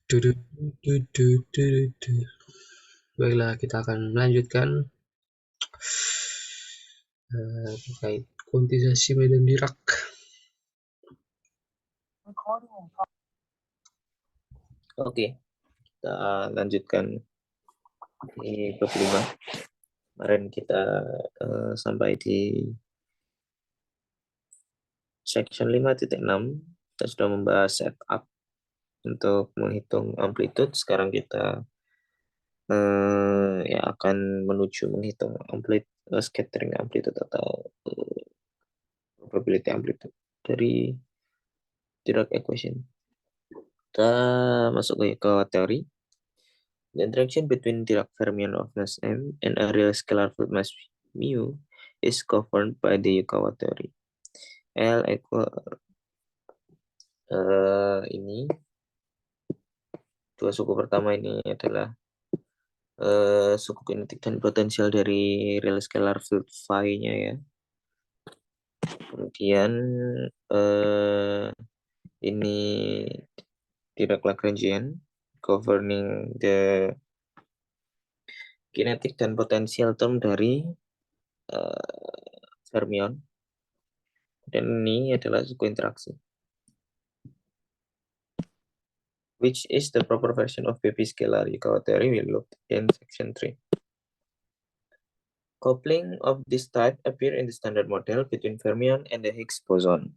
Du, du, du, du, du, du. Baiklah, kita akan melanjutkan terkait kuantisasi medan Dirac. Oke, kita lanjutkan di bab 5. Kemarin kita sampai di section 5.6. Kita sudah membahas setup untuk menghitung amplitude. Sekarang kita ya akan menuju menghitung scattering amplitude atau probability amplitude dari Dirac equation. Kita masuk ke teori. The interaction between Dirac fermion of mass m and a real scalar field mass mu is governed by the Yukawa theory. L equal ini dua suku pertama ini adalah suku kinetik dan potensial dari real scalar field phi-nya ya. Kemudian ini Dirac Lagrangian governing the kinetik dan potensial term dari fermion. Dan ini adalah suku interaksi, which is the proper version of baby scalar Yukawa theory we looked in section 3. Coupling of this type appear in the standard model between fermion and the Higgs boson.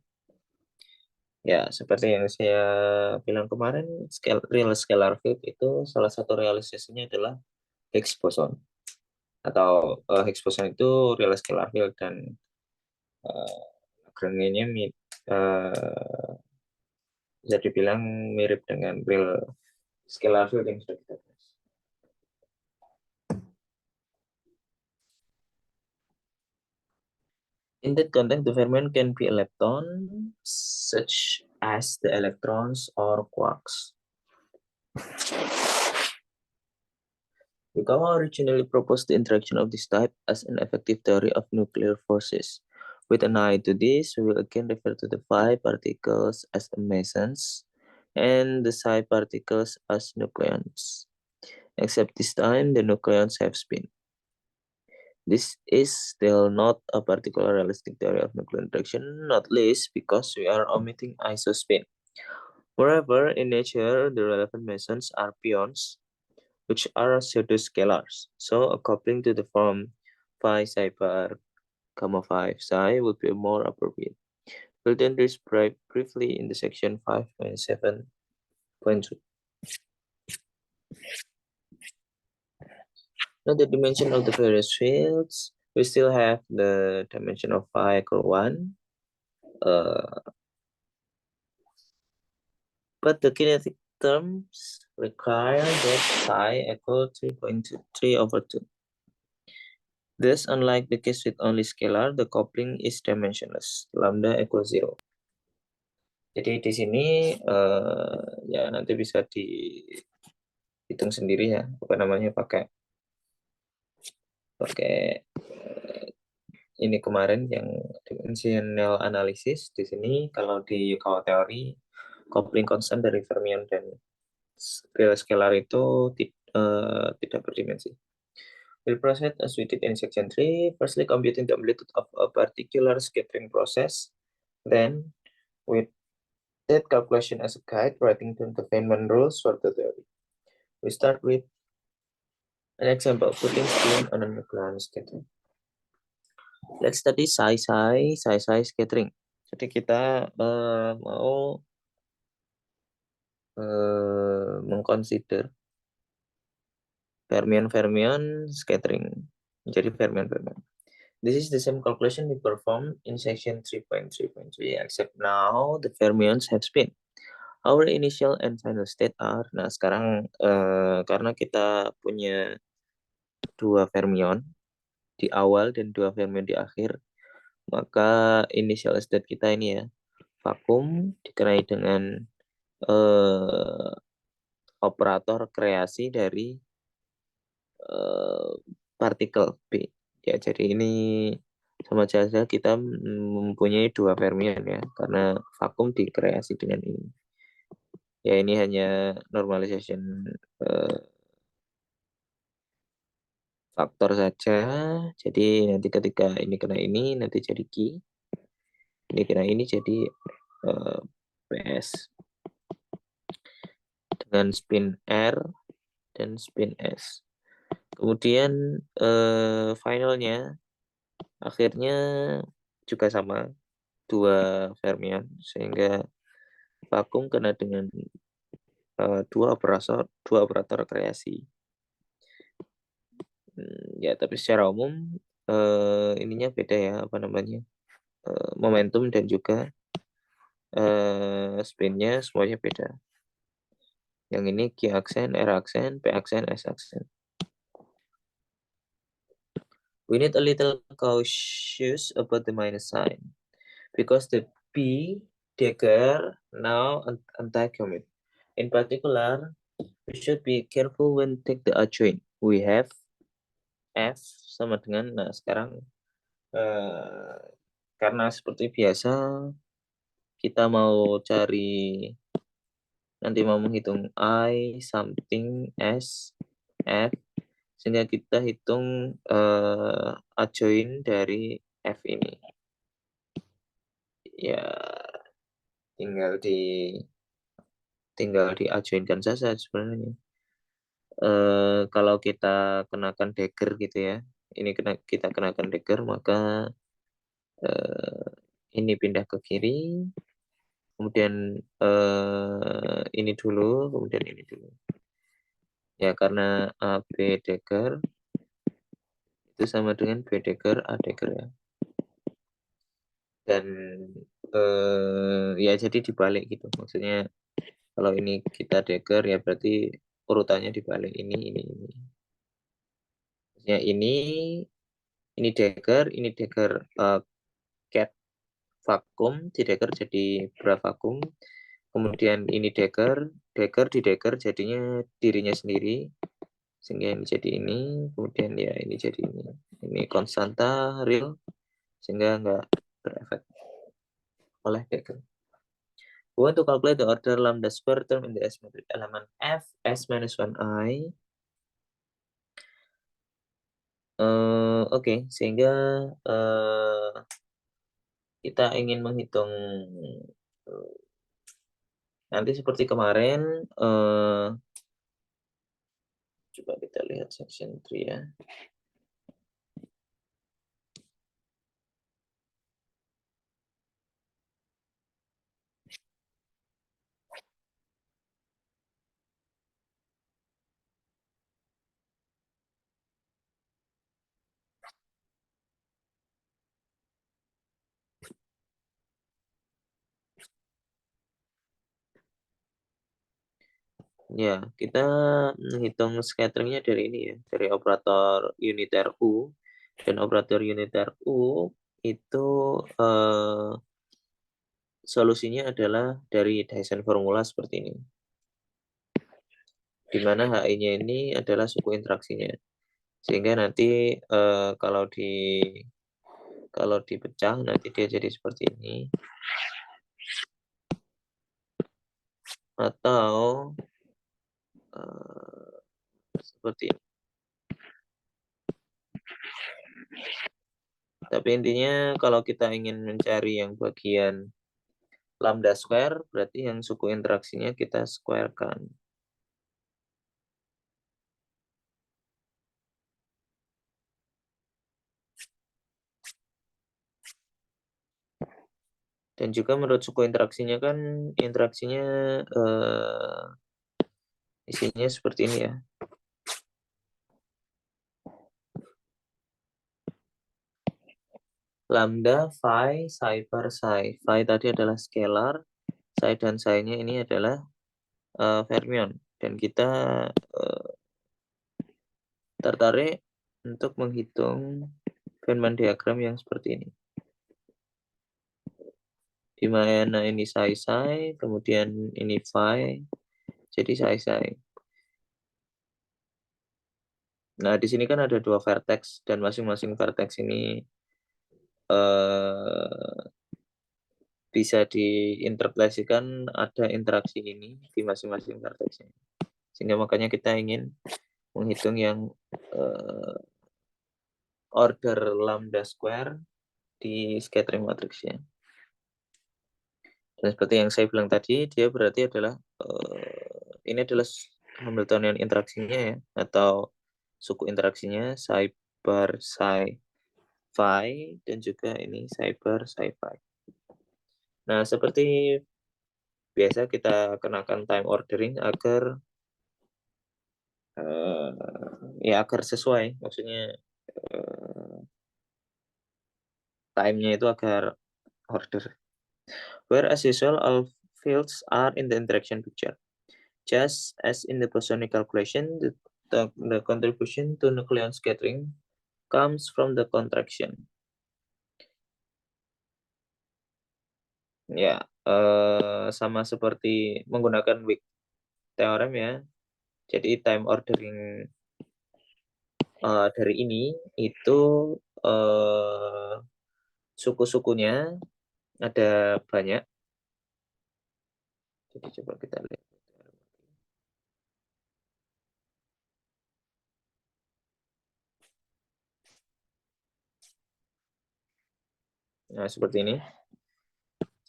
Ya, seperti yang saya bilang kemarin, real scalar field itu salah satu realisasinya adalah Higgs boson. Atau Higgs boson itu real scalar field dan Lagrangiannya bisa dibilang mirip dengan real scalar field yang sudah kita bahas. In that context, the fermion can be a lepton, such as the electrons or quarks. Yukawa originally proposed the interaction of this type as an effective theory of nuclear forces. With an eye to this, we will again refer to the phi particles as mesons and the psi particles as nucleons. Except this time, the nucleons have spin. This is still not a particular realistic theory of nuclear interaction, not least because we are omitting isospin. Moreover, in nature, the relevant mesons are pions, which are pseudoscalars. So a coupling to the form phi psi bar gamma phi psi would be more appropriate. We'll then describe briefly in the section 5.7.2. Now the dimension of the various fields, we still have the dimension of phi equal 1. But the kinetic terms require that psi equal 3.3/2. Thus, unlike the case with only scalar, the coupling is dimensionless, lambda equals 0. Jadi di sini ya nanti bisa dihitung sendiri ya, apa namanya pakai ini kemarin yang dimensional analysis. Di sini kalau di Yukawa teori coupling constant dari fermion dan real scalar itu tidak berdimensi. We'll proceed as we did in section 3, firstly computing the amplitude of a particular scattering process, then with that calculation as a guide, writing down the Feynman rules for the theory. We start with an example, putting spin on a nucleon scattering. Let's study psi scattering. Jadi kita mau mengconsider fermion scattering. Jadi fermion. This is the same calculation we performed in section 3.3.3, except now the fermions have spin. Our initial and final state are, nah sekarang karena kita punya dua fermion di awal dan dua fermion di akhir, maka initial state kita ini ya, vakum dikenai dengan operator kreasi dari partikel B. Ya, jadi ini sama saja kita mempunyai dua fermion ya, karena vakum dikreasi dengan ini. Ya ini hanya normalization faktor saja. Jadi nanti ketika ini kena ini nanti jadi Q, ini kena ini jadi PS dengan spin R dan spin S. Kemudian finalnya akhirnya juga sama, dua fermion, sehingga vakum kena dengan dua operator kreasi. Ya tapi secara umum ininya beda ya, apa namanya, momentum dan juga spinnya semuanya beda. Yang ini Q aksen, R aksen, P aksen, S aksen. We need a little cautious about the minus sign because the P dagger now anti-commit. In particular, we should be careful when take the adjoint. We have F sama dengan, nah sekarang karena seperti biasa kita mau cari, nanti mau menghitung I something S F, sehingga kita hitung adjoint dari F ini. Ya tinggal diajuinkan saja sebenarnya. Kalau kita kenakan dagger gitu ya, ini kita kenakan dagger, maka ini pindah ke kiri, kemudian ini dulu, kemudian ini dulu. Ya karena A B dagger itu sama dengan B dagger A dagger ya. Dan ya jadi dibalik gitu, maksudnya kalau ini kita dagger ya berarti urutannya dibalik, ini. Maksudnya ini dagger cat vakum, di dagger jadi bra vakum, kemudian ini dagger di dagger jadinya dirinya sendiri, sehingga ini jadi ini, kemudian ya ini jadi ini konstanta real, sehingga nggak berefek oleh dagger. We want to calculate the order lambda square term in the S matrix element F S minus 1i. Oke, sehingga kita ingin menghitung nanti seperti kemarin, coba kita lihat section 3 ya. Ya, kita menghitung scatteringnya dari ini ya, dari operator uniter U, dan operator uniter U itu solusinya adalah dari Dyson formula seperti ini, di mana HI-nya ini adalah suku interaksinya, sehingga nanti kalau dipecah nanti dia jadi seperti ini, atau seperti ini. Tapi intinya kalau kita ingin mencari yang bagian lambda square, berarti yang suku interaksinya kita squarekan. Dan juga menurut suku interaksinya kan, interaksinya isinya seperti ini ya. Lambda, phi, psi per psi. Phi tadi adalah scalar, psi dan psi-nya ini adalah fermion. Dan kita tertarik untuk menghitung Feynman diagram yang seperti ini. Di mana ini psi, kemudian ini phi, jadi psi. Nah, di sini kan ada dua vertex, dan masing-masing vertex ini bisa diinterpretasikan ada interaksi ini di masing-masing vertexnya. Sehingga makanya kita ingin menghitung yang order lambda square di scattering matrixnya. Dan seperti yang saya bilang tadi, dia berarti adalah ini adalah Hamiltonian interaksinya ya, atau suku interaksinya psi bar psi phi dan juga ini psi bar psi phi. Nah, seperti biasa kita kenakan time ordering agar ya agar sesuai, maksudnya time-nya itu agar order. Where as usual all fields are in the interaction picture. Just as in the bosonic calculation, the contribution to nucleon scattering comes from the contraction. Ya, sama seperti menggunakan Wick theorem ya. Jadi time ordering dari ini itu suku-sukunya ada banyak. Jadi coba kita lihat. Nah, seperti ini.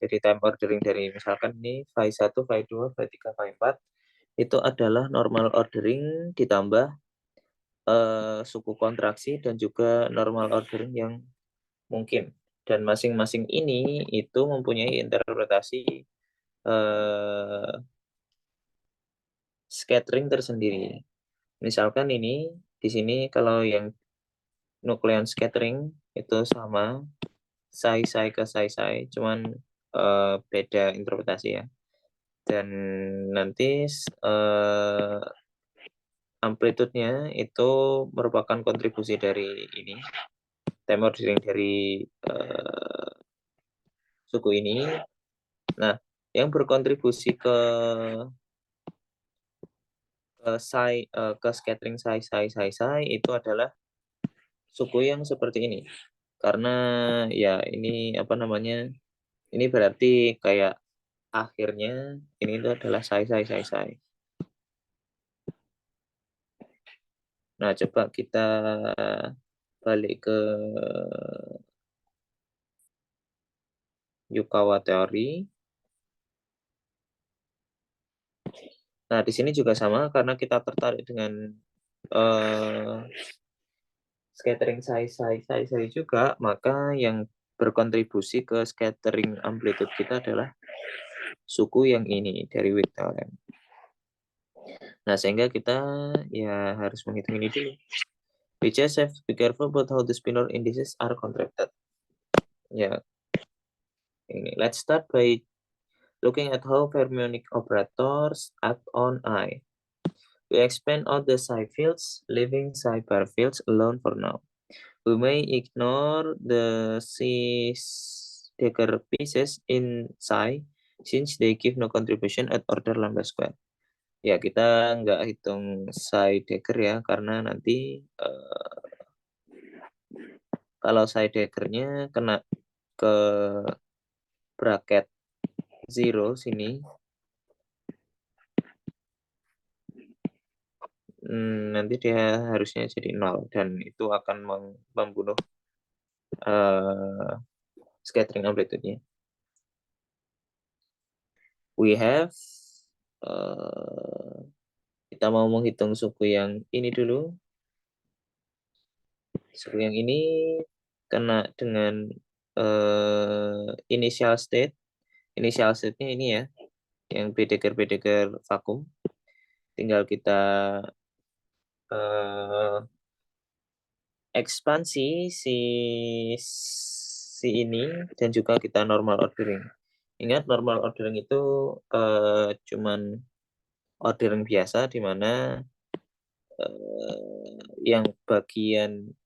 Jadi time ordering dari misalkan ini phi 1, phi 2, phi 3, phi 4 itu adalah normal ordering ditambah suku kontraksi dan juga normal ordering yang mungkin. Dan masing-masing ini itu mempunyai interpretasi scattering tersendiri. Misalkan ini di sini kalau yang nucleon scattering itu sama psi ke psi, cuman beda interpretasi ya. Dan nanti amplitude-nya itu merupakan kontribusi dari ini, time ordering dari suku ini. Nah, yang berkontribusi ke scattering psi itu adalah suku yang seperti ini. Karena ya ini apa namanya? Ini berarti kayak akhirnya ini itu adalah psi. Nah, coba kita balik ke Yukawa teori. Nah, di sini juga sama karena kita tertarik dengan scattering psi juga, maka yang berkontribusi ke scattering amplitude kita adalah suku yang ini dari Wick theorem. Nah, sehingga kita ya harus menghitung ini dulu. We just have to be careful about how the spinor indices are contracted. Ya, ini. Let's start by looking at how fermionic operators act on I. We expand out the psi fields, leaving psi bar fields alone for now. We may ignore the cis-Decker pieces in psi since they give no contribution at order lambda square. Ya, kita nggak hitung psi Decker ya, karena nanti kalau psi Decker-nya kena ke bracket 0 sini, nanti dia harusnya jadi 0 dan itu akan membunuh scattering amplitude-nya. We have kita mau menghitung suku yang ini dulu. Suku yang ini kena dengan initial state. Initial state-nya ini ya, yang Bedecker vakum. Tinggal kita ekspansi si ini dan juga kita normal ordering. Ingat normal ordering itu cuman ordering biasa di mana yang bagian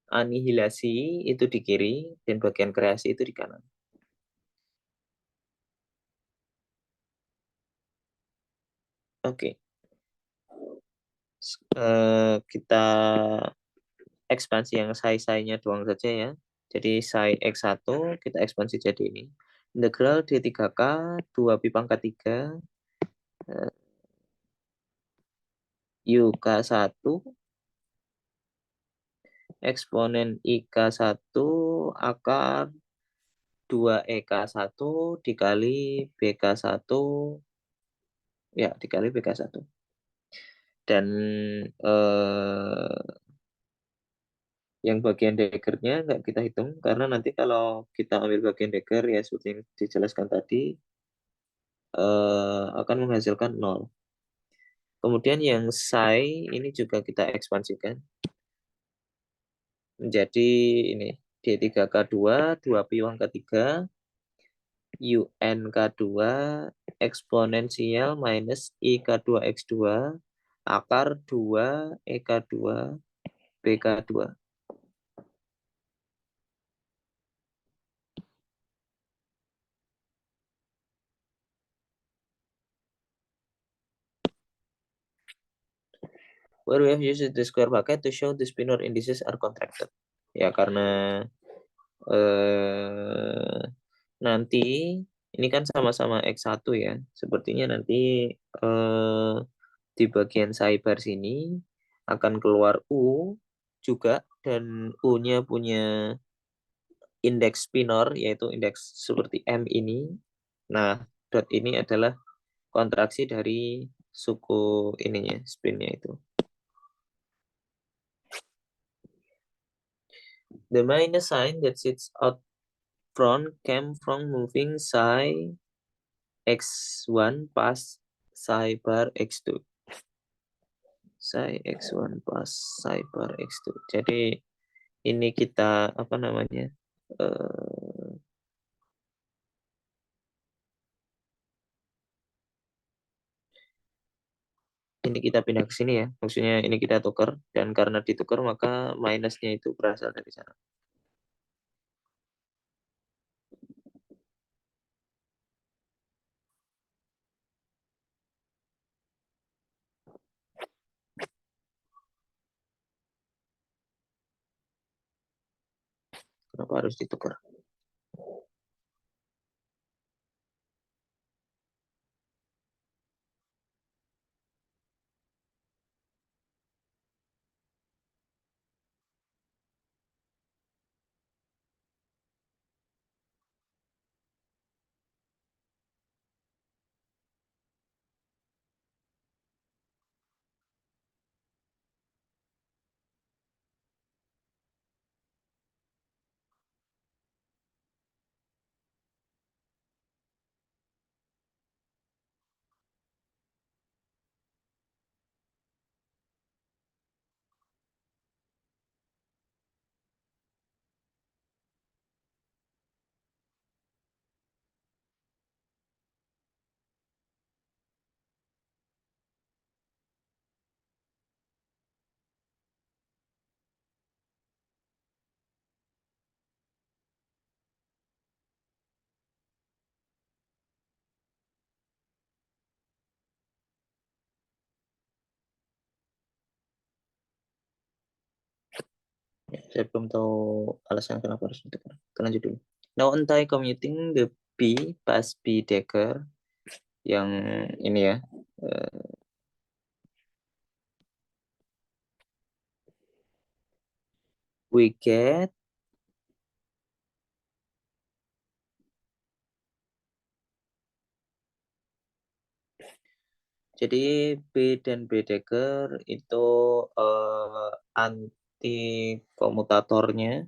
anihilasi itu di kiri dan bagian kreasi itu di kanan. Oke. Kita ekspansi yang psi-nya doang saja ya. Jadi psi X1 kita ekspansi jadi ini. Integral D3K 2pi pangkat 3 UK1 eksponen IK1 akar 2EK1 dikali BK1 ya dikali BK1. Dan yang bagian Dagger-nya nggak kita hitung karena nanti kalau kita ambil bagian Dagger ya seperti yang dijelaskan tadi akan menghasilkan 0. Kemudian yang psi ini juga kita ekspansikan menjadi ini D3K2 2pi pangkat 3 UNK2 eksponensial minus IK2X2 akar 2 EK2 BK2. Where we have used the square bracket to show the spinor indices are contracted. Ya karena nanti ini kan sama-sama X1 ya. Sepertinya nanti di bagian sidebar sini akan keluar U juga dan U-nya punya indeks spinor yaitu indeks seperti M ini. Nah, dot ini adalah kontraksi dari suku ininya, spinnya itu. The minus sign that sits out front came from moving psi X1 past psi bar X2. Psi X1 past psi bar X2. Jadi ini kita apa namanya? Ini kita pindah ke sini ya. Maksudnya ini kita tukar dan karena ditukar maka minusnya itu berasal dari sana. Kenapa harus ditukar? Saya belum tahu alasan kenapa harus ditukar. Kita lanjut dulu. Now anti commuting the B past B decker yang ini ya. We get jadi B dan B decker itu anti komutatornya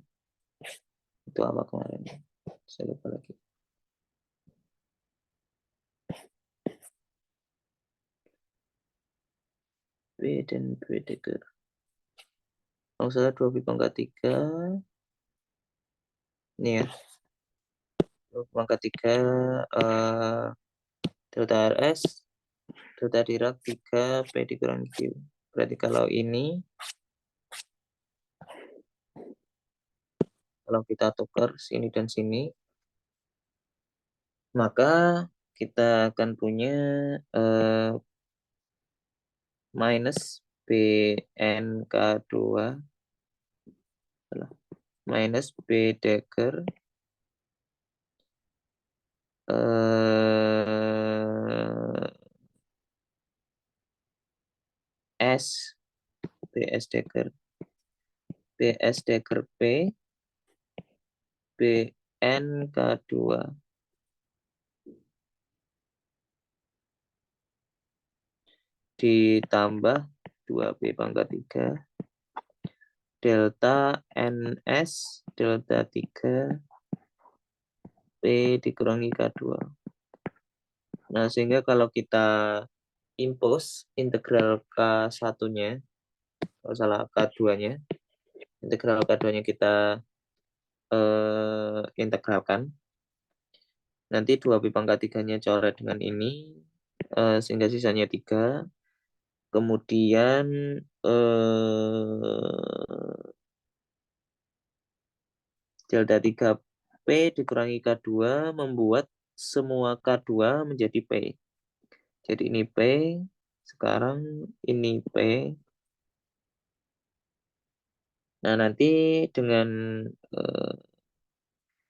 itu apa kemarin? Saya lupa lagi. B dan B decker. Kalau salah 2 pangkat 3. Ini ya. 2 pangkat 3 delta RS delta Dirac 3 P dikurang Q. Berarti kalau ini kalau kita tukar sini dan sini maka kita akan punya minus BNK2 minus B dagger S BS dagger P BN K2 ditambah 2B pangkat 3 delta NS delta 3 P dikurangi K2. Nah, sehingga kalau kita impose integral K1-nya, kalau salah K2-nya, integral K2-nya kita integralkan, nanti 2B pangkat 3-nya coret dengan ini, sehingga sisanya 3. Kemudian delta 3P dikurangi K2 membuat semua K2 menjadi P. Jadi ini P, sekarang ini P. Nah, nanti dengan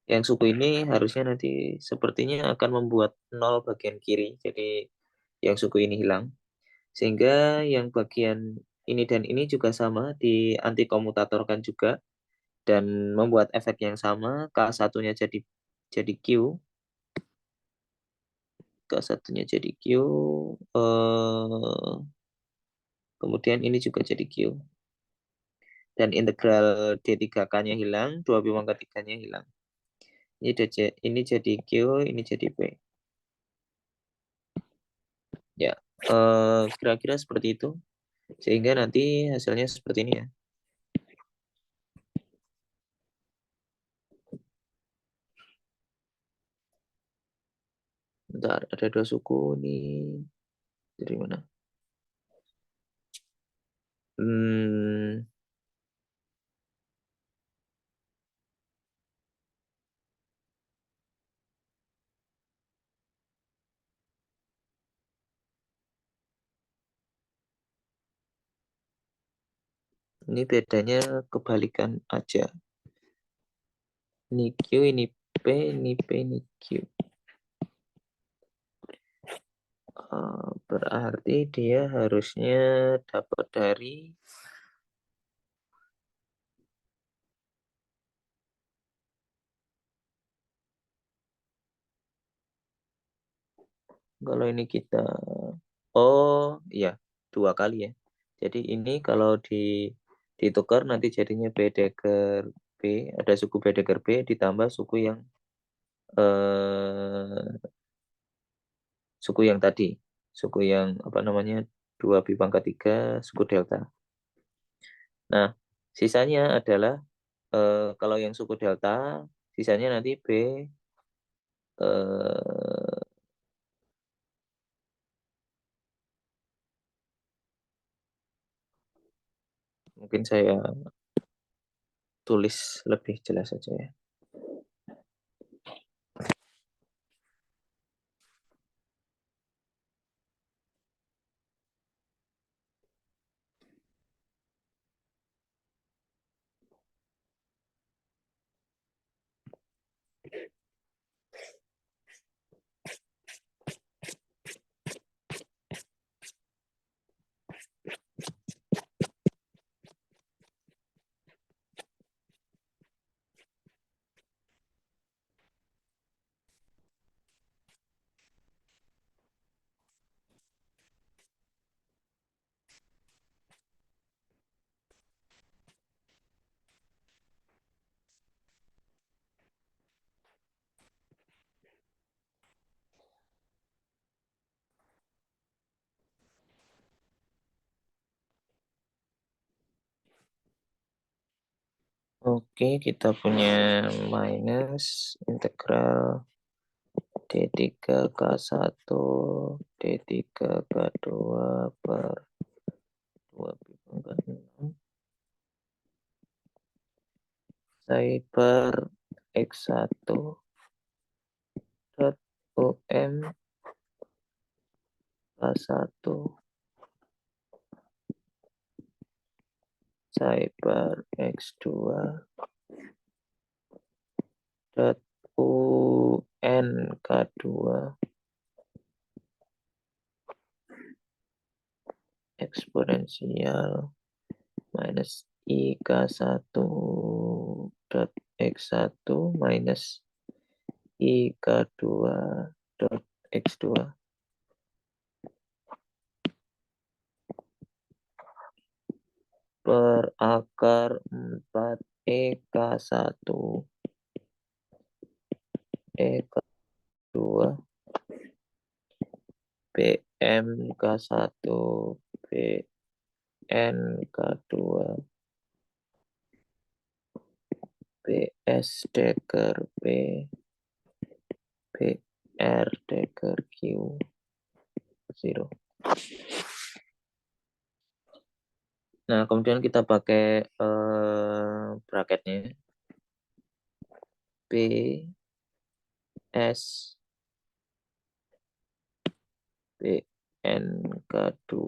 yang suku ini harusnya nanti sepertinya akan membuat 0 bagian kiri. Jadi yang suku ini hilang. Sehingga yang bagian ini dan ini juga sama, di antikomutatorkan juga. Dan membuat efek yang sama, K1-nya jadi Q. K1-nya jadi Q. Kemudian ini juga jadi Q. Dan integral D3K-nya hilang, 2B pangkat 3-nya hilang. Ini jadi Q, ini jadi P. Ya, kira-kira seperti itu. Sehingga nanti hasilnya seperti ini ya. Bentar, ada 2 suku nih. Dari mana? Ini bedanya kebalikan aja. Ini Q, ini P, ini P, ini Q. Berarti dia harusnya dapat dari kalau ini kita iya 2 kali ya. Jadi ini kalau ditukar nanti jadinya B dagger B, ada suku B dagger B ditambah suku yang tadi, suku yang apa namanya 2B pangkat 3 suku delta. Nah, sisanya adalah kalau yang suku delta, sisanya nanti B mungkin saya tulis lebih jelas saja ya. Oke, kita punya minus integral D3K1 D3K2 per 2 pangkat 6 per X1 dot OM K1 per X2 dot UN K2 eksponensial minus IK1 dot X1 minus IK2 dot X2 per akar 4 EK1 EK2 BMK1 BNK2 BS deker P BR deker Q0. Nah, kemudian kita pakai bracketnya P S BNK2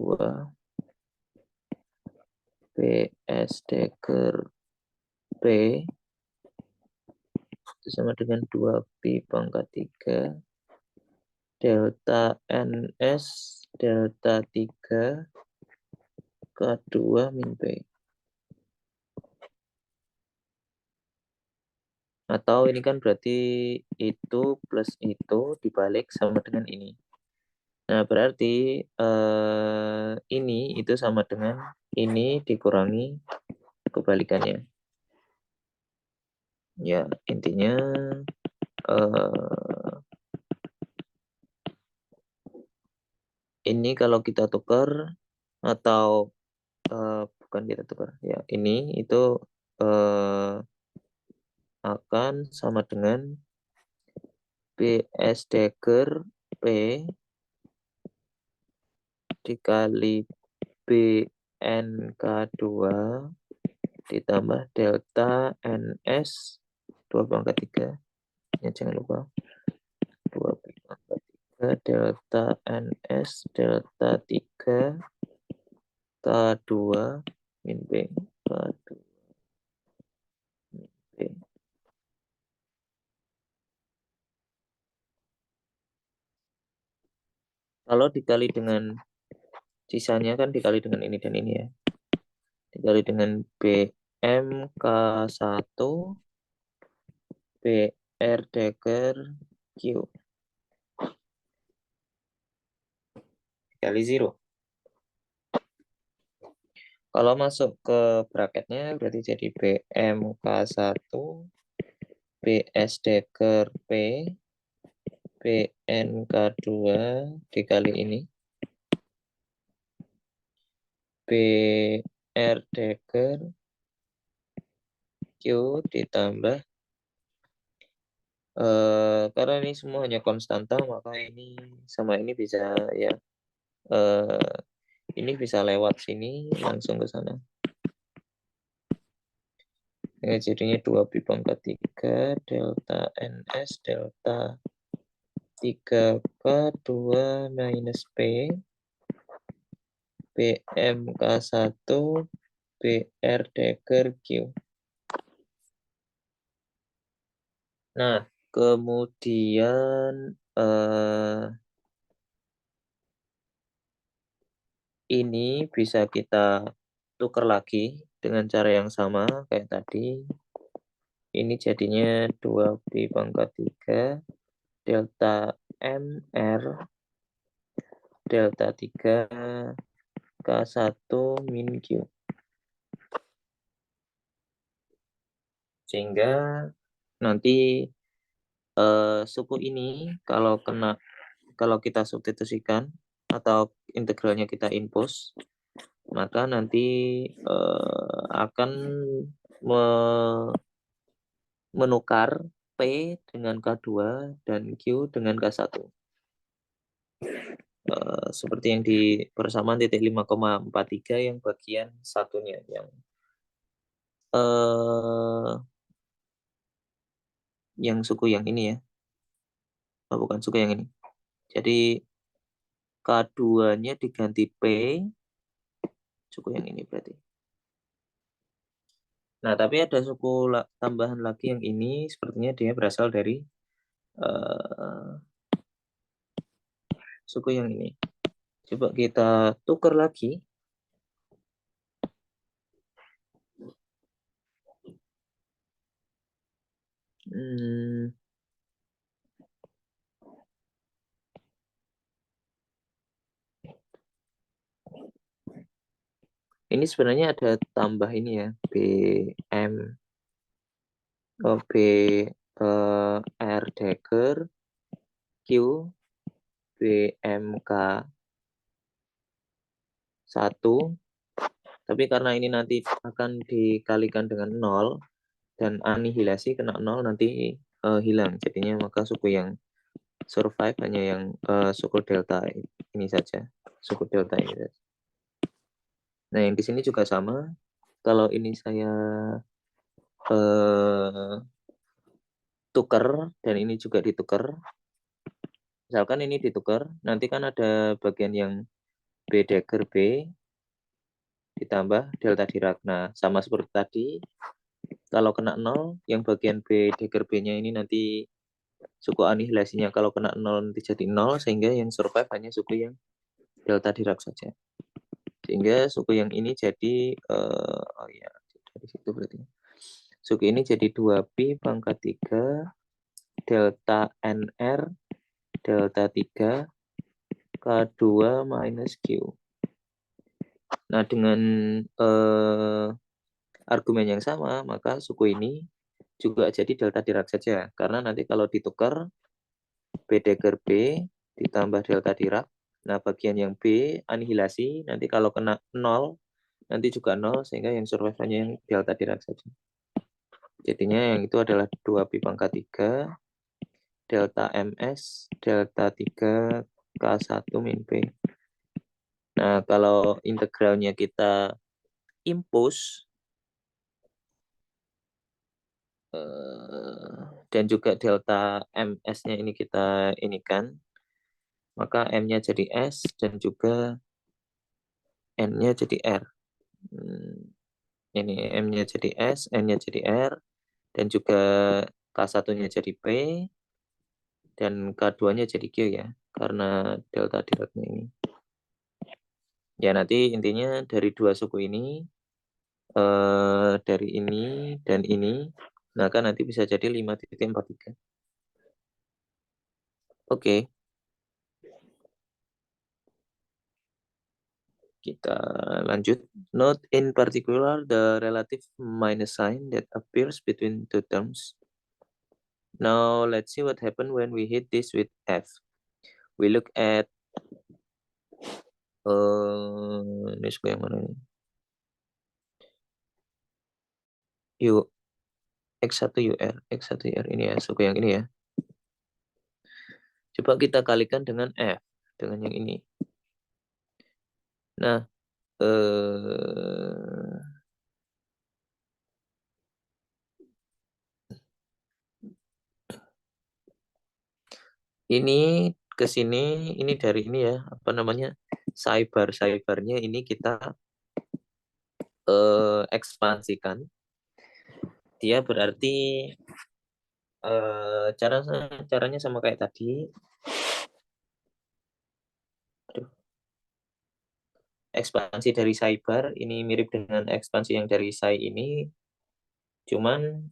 PS deker P itu sama dengan 2 pi pangkat 3 delta NS delta 3 K2 min P. Atau ini kan berarti itu plus itu dibalik sama dengan ini. Nah, berarti ini itu sama dengan ini dikurangi kebalikannya. Ya, intinya ini kalau kita tukar atau bukan kita tukar ya, ini itu akan sama dengan PS deker P dikali BNK2 ditambah delta NS 2 pangkat 3 ya, jangan lupa 2 pangkat 3 delta NS delta 3 K2 min B K2 min B. Kalau dikali dengan sisanya kan dikali dengan ini dan ini ya, dikali dengan BMK1 BR deker Q dikali 0. Kalau masuk ke bracketnya berarti jadi BMK1 BS deker P BNK2 dikali ini BR deker Q ditambah karena ini semua hanya konstanta, maka ini sama ini bisa ya, ini bisa lewat sini langsung ke sana. Ya, jadinya 2 pi pangkat 3 delta NS delta 3 K2 minus P BMK1 BR deker Q. Nah, kemudian ini bisa kita tukar lagi dengan cara yang sama kayak tadi. Ini jadinya 2 pi pangkat 3 delta MR delta 3 K1 min Q. Sehingga nanti suku ini kalau kita substitusikan atau integralnya kita impose, maka nanti akan menukar P dengan K2 dan Q dengan K1. Seperti yang di persamaan titik 5,43 yang bagian satunya yang suku yang ini ya. Oh, bukan suku yang ini. Jadi K2-nya diganti P, suku yang ini berarti. Nah, tapi ada suku tambahan lagi yang ini sepertinya dia berasal dari suku yang ini. Coba kita tukar lagi. Ini sebenarnya ada tambah ini ya, BM, B, R dagger, Q, BMK 1. Tapi karena ini nanti akan dikalikan dengan 0 dan anihilasi kena 0 nanti hilang. Jadinya maka suku yang survive hanya yang suku delta ini saja. Suku delta ini saja. Nah, yang di sini juga sama. Kalau ini saya tukar dan ini juga ditukar. Misalkan ini ditukar, nanti kan ada bagian yang B dagger B ditambah delta Dirac. Nah, sama seperti tadi, kalau kena 0, yang bagian B dagger B-nya ini nanti suku anihilasinya kalau kena 0 nanti jadi 0, sehingga yang survive hanya suku yang delta Dirac saja. Sehingga suku yang ini jadi, oh ya, dari situ berarti. Suku ini jadi 2pi pangkat 3 delta NR delta 3 K2 minus Q. Nah, dengan argumen yang sama, maka suku ini juga jadi delta Dirac saja. Karena nanti kalau ditukar, B dagger B ditambah delta Dirac. Nah, bagian yang B anihilasi, nanti kalau kena 0, nanti juga 0, sehingga yang survive hanya yang delta Dirac saja. Jadinya yang itu adalah 2pi pangkat 3 delta MS delta 3 K1 min P. Nah, kalau integralnya kita impus dan juga delta MS-nya ini kita inikan, maka M-nya jadi S dan juga N-nya jadi R. Ini M-nya jadi S, N-nya jadi R, dan juga K1-nya jadi P, dan K2-nya jadi Q ya, karena delta Dirac-nya ini. Ya, nanti intinya dari dua suku ini, dari ini dan ini, maka nanti bisa jadi 5,43. Oke. Kita lanjut. Note in particular the relative minus sign that appears between two terms. Now let's see what happened when we hit this with F. We look at ini suku yang mana ini? U X1 UR, X1 UR ini ya, suku yang ini ya. Coba kita kalikan dengan F, dengan yang ini. Nah, ini ke sini, ini dari ini ya, apa namanya, cybernya ini kita ekspansikan. Dia berarti caranya sama kayak tadi. Ekspansi dari cyber ini mirip dengan ekspansi yang dari Psi ini, cuman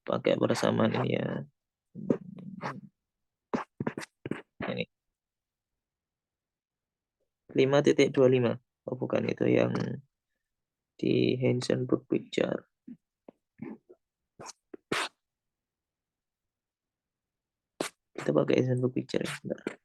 pakai persamaan ini ya. Ini 5.25. Oh, bukan, itu yang di Heisenberg Picture. Kita pakai Heisenberg Picture ya. Bentar.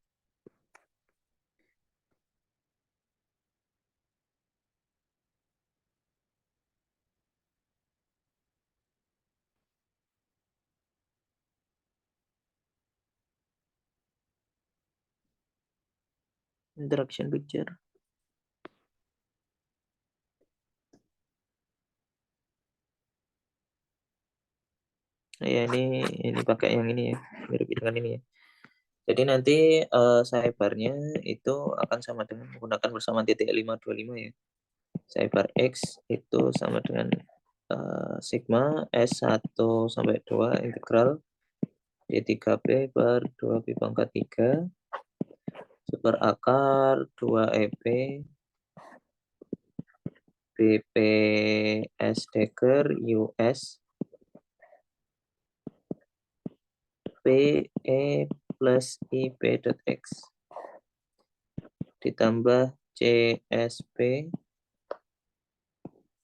Interaction Picture. Ya ini pakai yang ini ya, mirip dengan ini ya. Jadi nanti sidebar-nya itu akan sama dengan menggunakan bersama titik 525 ya. Sidebar X itu sama dengan sigma S1 sampai 2 integral D3B per 2B pangkat 3 super akar 2EP BPS dagger US PE plus IP dot X ditambah CSP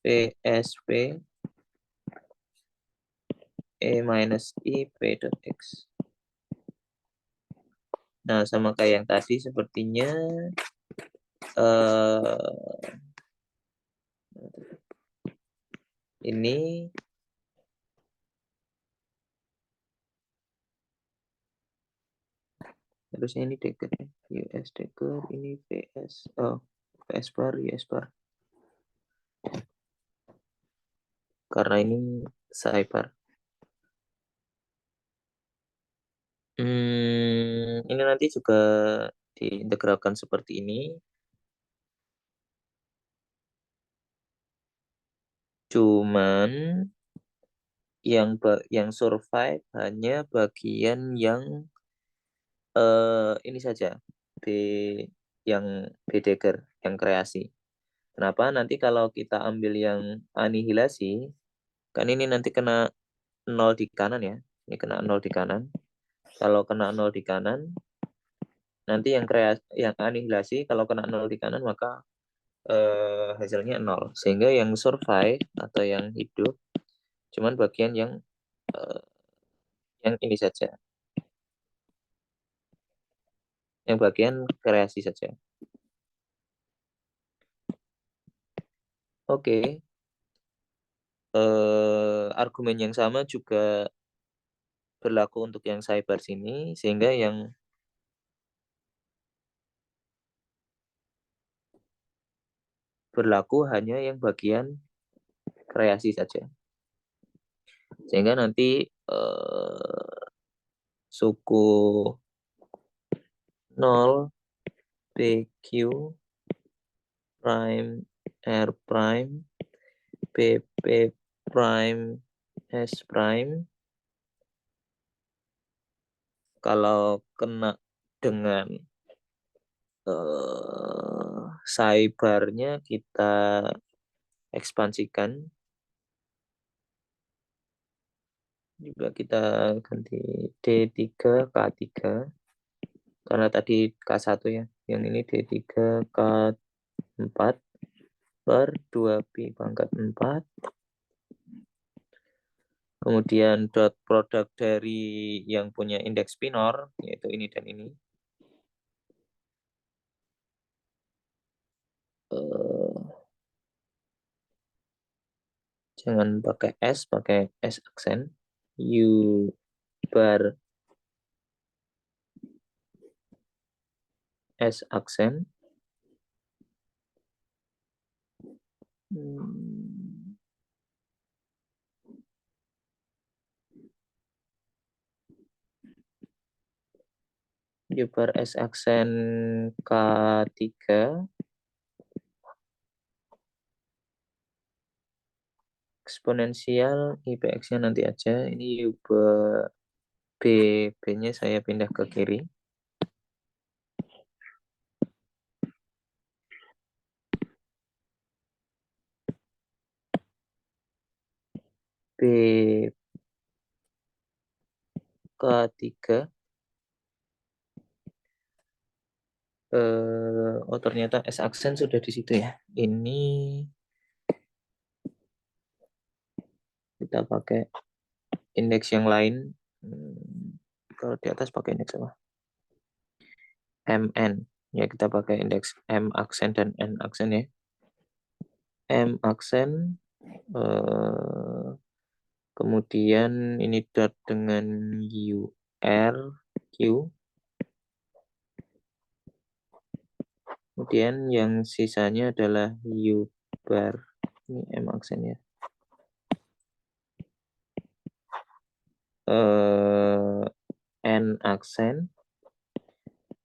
PSP E minus IP dot X. Nah, sama kayak yang tadi sepertinya ini harusnya ini dagger ya. US dagger ini PS PS bar US bar karena ini sidebar. Ini nanti juga diintegralkan seperti ini. Cuman yang survive hanya bagian yang ini saja. B yang B dagger, yang kreasi. Kenapa? Nanti kalau kita ambil yang anihilasi, kan ini nanti kena 0 di kanan ya. Ini kena 0 di kanan. Kalau kena 0 di kanan, nanti yang anihilasi kalau kena 0 di kanan maka hasilnya 0. Sehingga yang survive atau yang hidup cuman bagian yang ini saja. Yang bagian kreasi saja. Oke. Argumen yang sama juga berlaku untuk yang sidebar sini, sehingga yang berlaku hanya yang bagian kreasi saja. Sehingga nanti suku 0 PQ prime R prime PP prime S prime kalau kena dengan sidebar-nya kita ekspansikan, juga kita ganti D3 K3 karena tadi K1 ya, yang ini D3 K4 per 2B pangkat 4. Kemudian dot produk dari yang punya indeks pinor, yaitu ini dan ini. Jangan pakai S, pakai S aksen. U bar S aksen. U bar S aksen K3. Eksponensial IPX-nya nanti aja. Ini U bar B-nya saya pindah ke kiri. B K3. Ternyata S aksen sudah di situ ya. Ini kita pakai indeks yang lain. Kalau di atas pakai indeks apa? MN. Ya kita pakai indeks M aksen dan N aksen ya. M aksen. Kemudian ini dot dengan UR Q. Kemudian yang sisanya adalah U bar. Ini M aksen ya. N aksen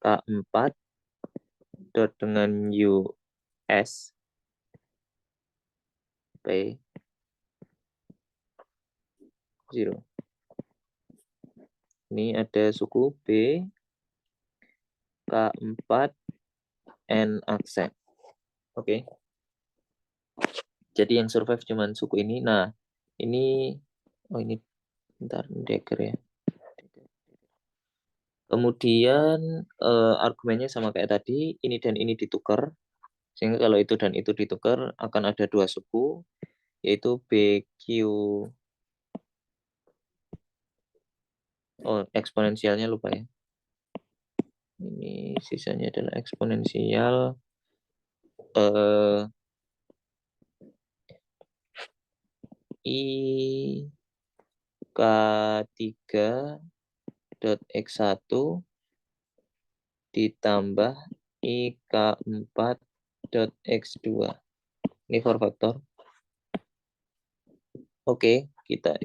K4 dot dengan US P 0. Ini ada suku B K4 N aksen. Oke. Jadi yang survive cuman suku ini. Nah, ini ini bentar dagger ya. Kemudian argumennya sama kayak tadi, ini dan ini ditukar. Sehingga kalau itu dan itu ditukar akan ada dua suku, yaitu BQ. Oh, eksponensialnya lupa ya. Ini sisanya adalah eksponensial I K3 dot X1 ditambah IK4 dot X2. Ini for faktor. Oke,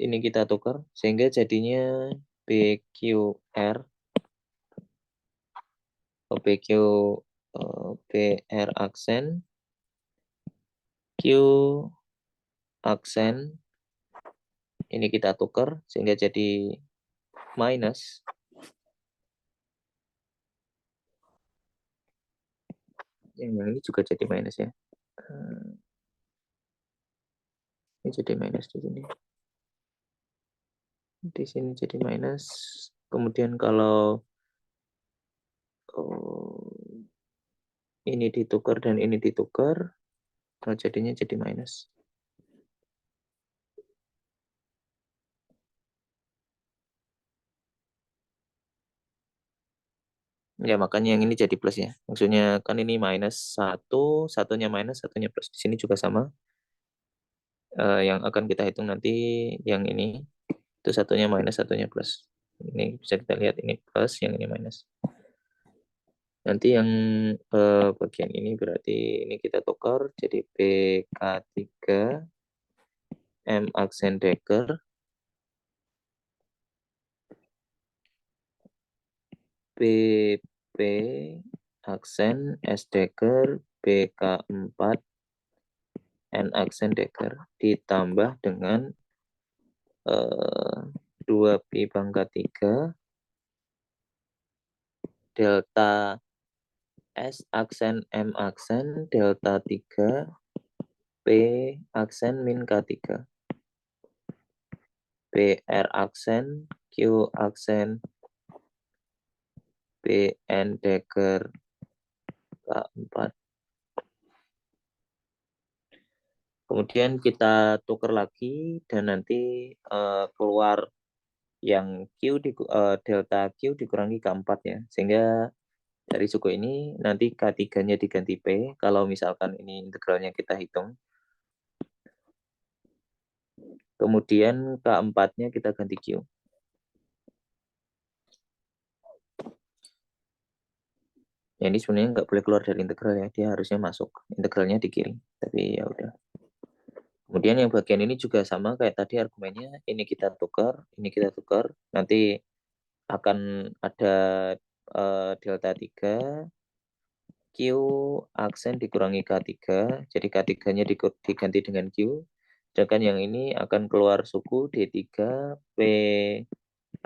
ini kita tukar sehingga jadinya BQR BQ BR aksen Q aksen ini kita tukar sehingga jadi minus. Yang ini juga jadi minus ya. Ini jadi minus di sini. Di sini jadi minus. Kemudian kalau ini ditukar dan ini ditukar, jadinya jadi minus. Ya, makanya yang ini jadi plus ya. Maksudnya kan ini minus 1, satunya minus, satunya plus. Di sini juga sama. Yang akan kita hitung nanti yang ini, itu satunya minus, satunya plus. Ini bisa kita lihat ini plus, yang ini minus. Nanti yang bagian ini berarti ini kita tukar jadi PK3 M aksen Dagger PP aksen S Dagger BK4 N aksen Dagger ditambah dengan 2pi pangkat 3 delta S aksen M aksen delta 3 P aksen min K3 PR aksen Q aksen PN Dagger K4. Kemudian kita tukar lagi dan nanti keluar yang Q delta Q dikurangi K4 ya. Sehingga dari suku ini nanti K3-nya diganti P kalau misalkan ini integralnya kita hitung. Kemudian K4-nya kita ganti Q. Ya, ini sebenarnya nggak boleh keluar dari integral ya, dia harusnya masuk. Integralnya di kiri, tapi ya udah. Kemudian yang bagian ini juga sama kayak tadi argumennya, ini kita tukar, ini kita tukar. Nanti akan ada delta 3, Q aksen dikurangi K3, jadi K3-nya diganti dengan Q. Sedangkan yang ini akan keluar suku D3, P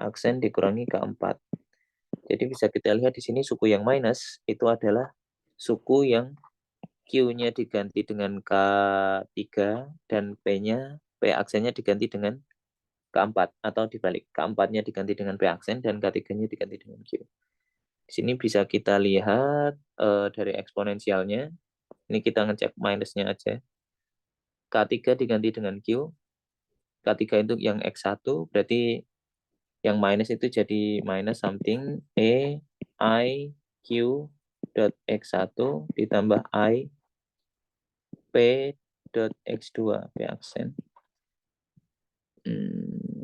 aksen dikurangi K4. Jadi bisa kita lihat di sini suku yang minus itu adalah suku yang Q-nya diganti dengan K3 dan P aksennya diganti dengan K4 atau dibalik. K4-nya diganti dengan P aksen dan K3-nya diganti dengan Q. Di sini bisa kita lihat dari eksponensialnya. Ini kita ngecek minusnya aja. K3 diganti dengan Q. K3 itu yang X1 berarti yang minus itu jadi minus something E I Q dot X1 ditambah I P dot X2 P aksen.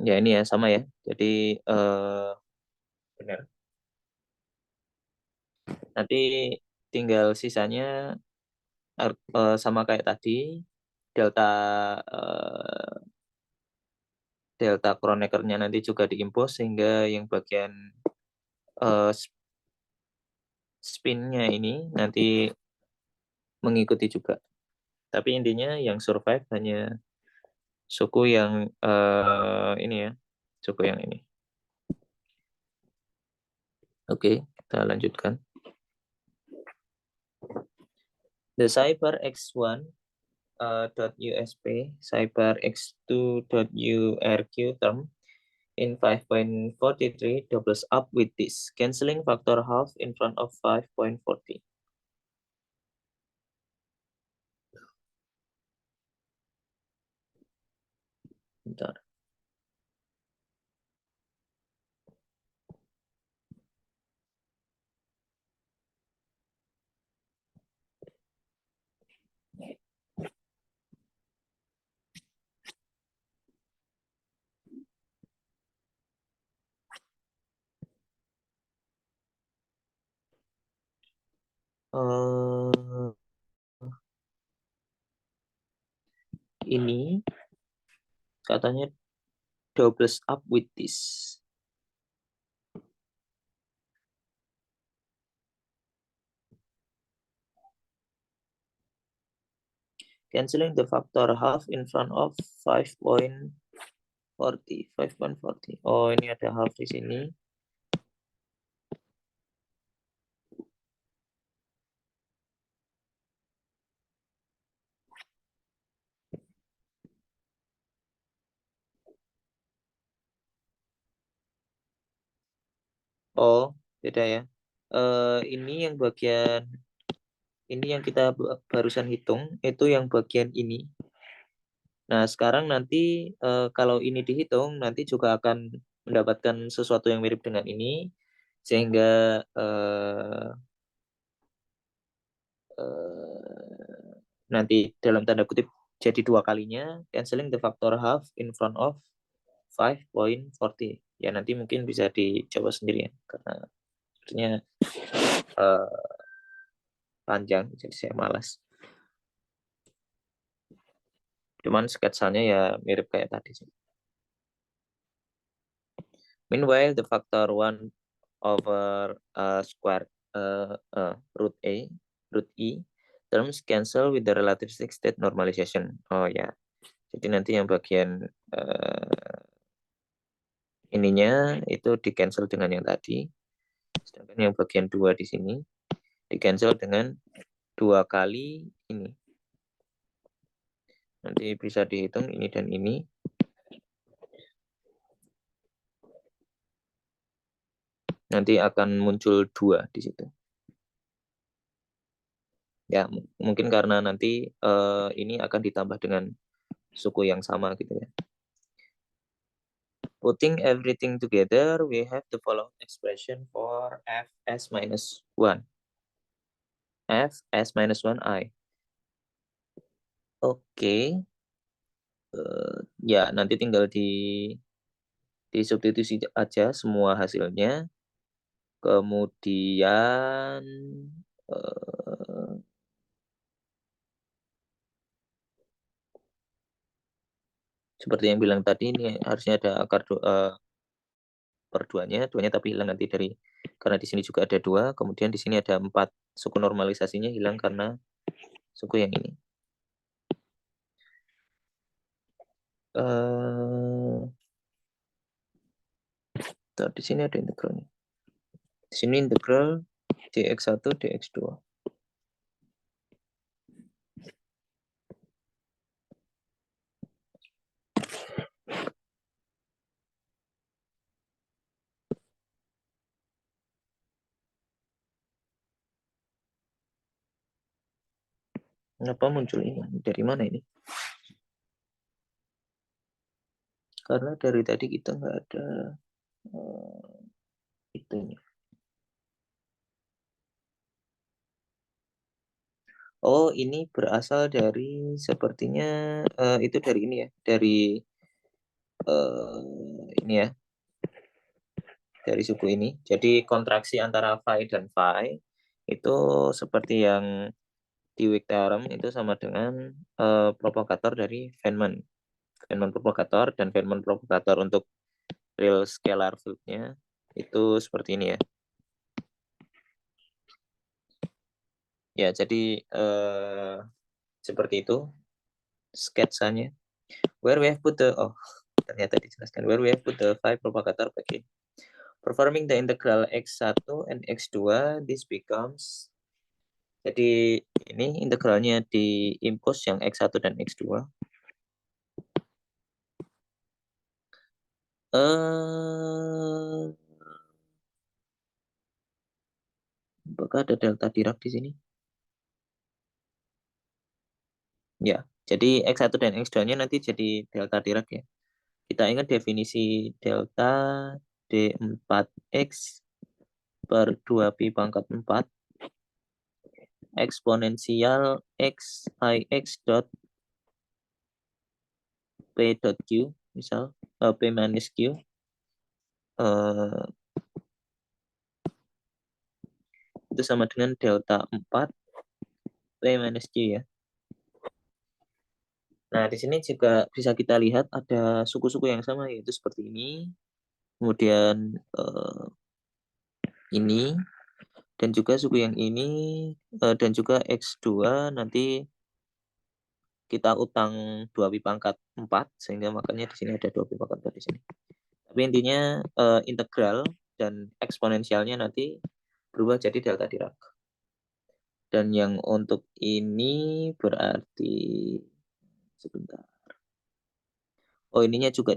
Ya ini ya sama ya. Jadi benar. Nanti tinggal sisanya sama kayak tadi delta delta Kronecker-nya nanti juga diimpose sehingga yang bagian spin-nya ini nanti mengikuti juga. Tapi intinya yang survive hanya suku yang ini ya, suku yang ini. Oke, kita lanjutkan. The Cyber X1 .usp Cyber X2.urq term in 5.43 doubles up with this, cancelling factor half in front of 5.40. Bentar. Ini katanya doubles up with this. Cancelling the factor half in front of 5.40. 5.40. Oh, ini ada half di sini. Oh, beda ya. Ini yang bagian ini yang kita barusan hitung, itu yang bagian ini. Nah, sekarang nanti kalau ini dihitung, nanti juga akan mendapatkan sesuatu yang mirip dengan ini, sehingga nanti dalam tanda kutip jadi dua kalinya, cancelling the factor half in front of 5.40. Ya, nanti mungkin bisa dicoba sendiri ya, karena sebenarnya panjang, jadi saya malas. Cuman sketsanya ya mirip kayak tadi sih. Meanwhile, the factor 1 over square root E terms cancel with the relativistic state normalization. Oh ya, jadi nanti yang bagian ininya itu di cancel dengan yang tadi, sedangkan yang bagian 2 di sini di cancel dengan 2 kali ini. Nanti bisa dihitung ini dan ini. Nanti akan muncul 2 di situ. Ya, mungkin karena nanti ini akan ditambah dengan suku yang sama gitu ya. Putting everything together, we have the following expression for fs minus 1. fs minus 1i. Oke. Ya, nanti tinggal disubstitusi aja semua hasilnya. Kemudian seperti yang bilang tadi, ini harusnya ada akar per duanya tapi hilang nanti dari, karena di sini juga ada 2, kemudian di sini ada 4, suku normalisasinya hilang karena suku yang ini. Di sini ada integralnya. Di sini integral dx1 dx2. Kenapa muncul ini? Dari mana ini? Karena dari tadi kita nggak ada itunya. Oh, ini berasal dari sepertinya itu dari ini ya, dari ini ya, dari suku ini. Jadi kontraksi antara phi dan phi itu seperti yang di Wick theorem itu sama dengan propagator dari Feynman. Feynman propagator, dan Feynman propagator untuk real scalar field-nya itu seperti ini ya. Ya, jadi seperti itu sketsanya. Where we have put the ternyata dijelaskan where we have put the phi propagator back in. Performing the integral x1 and x2, this becomes, jadi ini integralnya di impose yang x1 dan x2. Apakah ada delta Dirac di sini? Ya, jadi x1 dan x2-nya nanti jadi delta Dirac ya. Kita ingat definisi delta D4x per 2pi pangkat 4 eksponensial x I x dot p dot q, misal p minus q, itu sama dengan delta 4 p minus q ya. Nah, di sini juga bisa kita lihat ada suku-suku yang sama, yaitu seperti ini. Kemudian ini, dan juga suku yang ini, dan juga X2 nanti kita utang 2pi pangkat 4, sehingga makanya di sini ada 2pi pangkat 4 di sini. Tapi intinya integral dan eksponensialnya nanti berubah jadi delta Dirac. Dan yang untuk ini berarti, sebentar. Oh, ininya juga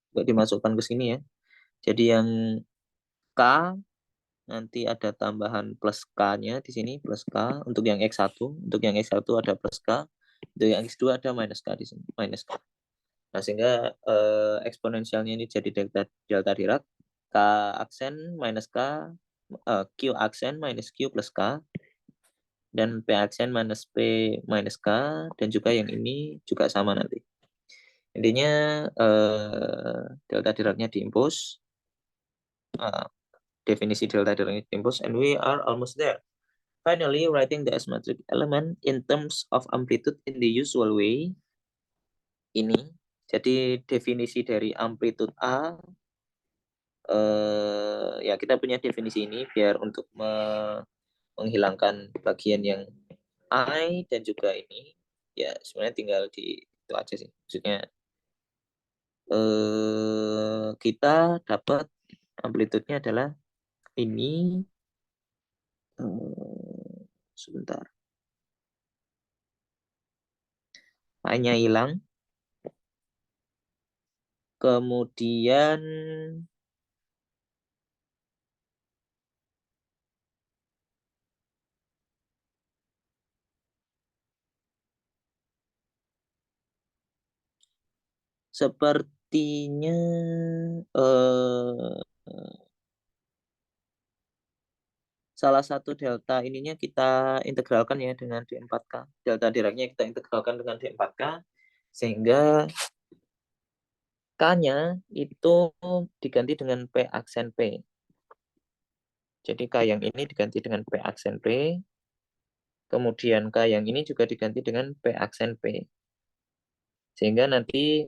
dimasukkan ke sini ya. Jadi yang K nanti ada tambahan plus K-nya di sini, plus K untuk yang X1, untuk yang X1 ada plus K, untuk yang X2 ada minus K di sini, minus K. Nah, sehingga eksponensialnya ini jadi delta Dirac, K aksen minus K, Q aksen minus Q plus K, dan P aksen minus P minus K, dan juga yang ini juga sama nanti. Intinya delta Diracnya diimpose, definisi delta Diracnya diimpose, and we are almost there. Finally, writing the S-metric element in terms of amplitude in the usual way. Ini, jadi definisi dari amplitude A, ya kita punya definisi ini biar untuk menghilangkan bagian yang I dan juga ini. Ya, sebenarnya tinggal di itu aja sih. Maksudnya kita dapat amplitude-nya adalah ini. Sebentar. Hanya hilang. Kemudian sepertinya salah satu delta ininya kita integralkan ya dengan D4K. Delta Diracnya kita integralkan dengan D4K, sehingga K-nya itu diganti dengan P aksen P. Jadi K yang ini diganti dengan P aksen P, kemudian K yang ini juga diganti dengan P aksen P. Sehingga nanti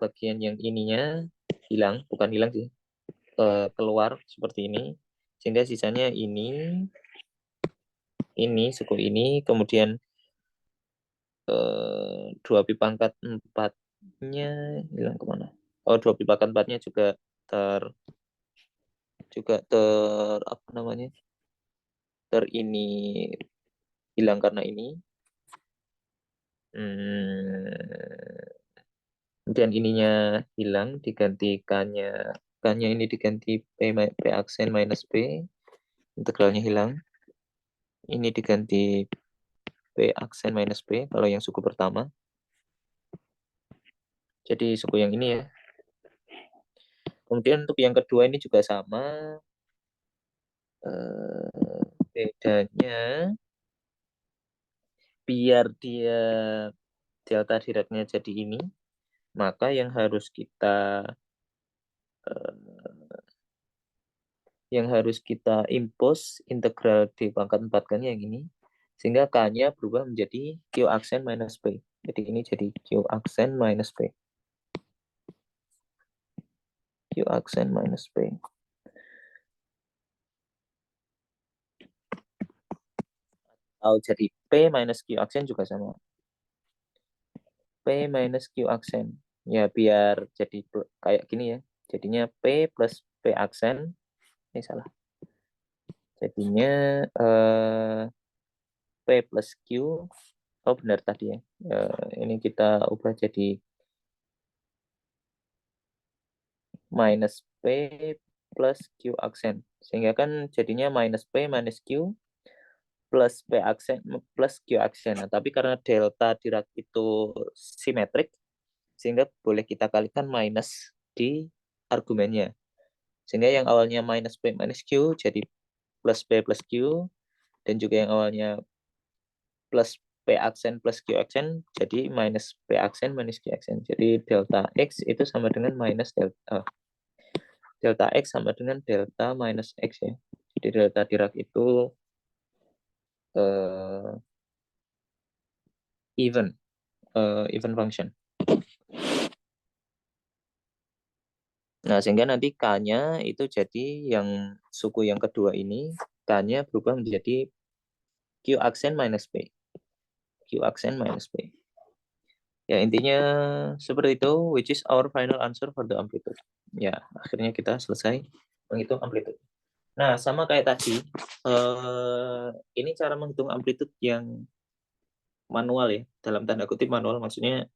bagian yang ininya hilang, bukan hilang sih, keluar seperti ini. Sehingga sisanya ini, suku ini, kemudian 2pi pangkat 4-nya hilang kemana? Oh, 2pi pangkat 4-nya juga ter apa namanya? Ini hilang karena ini. Kemudian ininya hilang, diganti K-nya. K-nya ini diganti P aksen minus P. Integralnya hilang. Ini diganti P aksen minus P kalau yang suku pertama. Jadi suku yang ini ya. Kemudian untuk yang kedua ini juga sama. Bedanya biar dia delta Diracnya jadi ini, maka yang harus kita impose integral D pangkat 4 kan yang ini, sehingga K-nya berubah menjadi Q aksen minus P. Jadi ini jadi Q aksen minus P. Q aksen minus P. Atau jadi P minus Q aksen juga sama. P minus Q aksen. Ya biar jadi kayak gini ya. Jadinya P plus P aksen. Ini salah. Jadinya P plus Q. Oh benar tadi ya. Ini kita ubah jadi minus P plus Q aksen. Sehingga kan jadinya minus P minus Q plus P aksen plus Q aksen. Nah, tapi karena delta Dirac itu simetrik, sehingga boleh kita kalikan minus di argumennya. Sehingga yang awalnya minus P minus Q jadi plus P plus Q, dan juga yang awalnya plus P aksen plus Q aksen jadi minus P aksen minus Q aksen. Jadi delta X itu sama dengan minus delta X sama dengan delta minus X ya. Jadi delta Dirac itu even function. Nah, sehingga nanti K-nya itu jadi yang suku yang kedua ini, K-nya berubah menjadi Q aksen minus P. Q aksen minus P. Ya, intinya seperti itu, which is our final answer for the amplitude. Ya, akhirnya kita selesai menghitung amplitude. Nah, sama kayak tadi, ini cara menghitung amplitude yang manual ya, dalam tanda kutip manual, maksudnya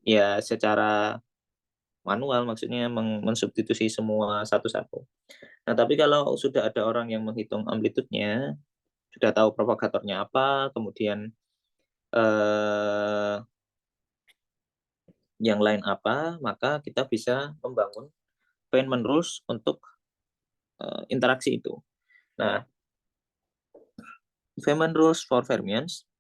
ya secara manual, maksudnya mensubstitusi semua satu-satu. Nah, tapi kalau sudah ada orang yang menghitung amplitude-nya, sudah tahu propagatornya apa, kemudian yang lain apa, maka kita bisa membangun Feynman rules untuk interaksi itu. Nah, Feynman rules for fermions,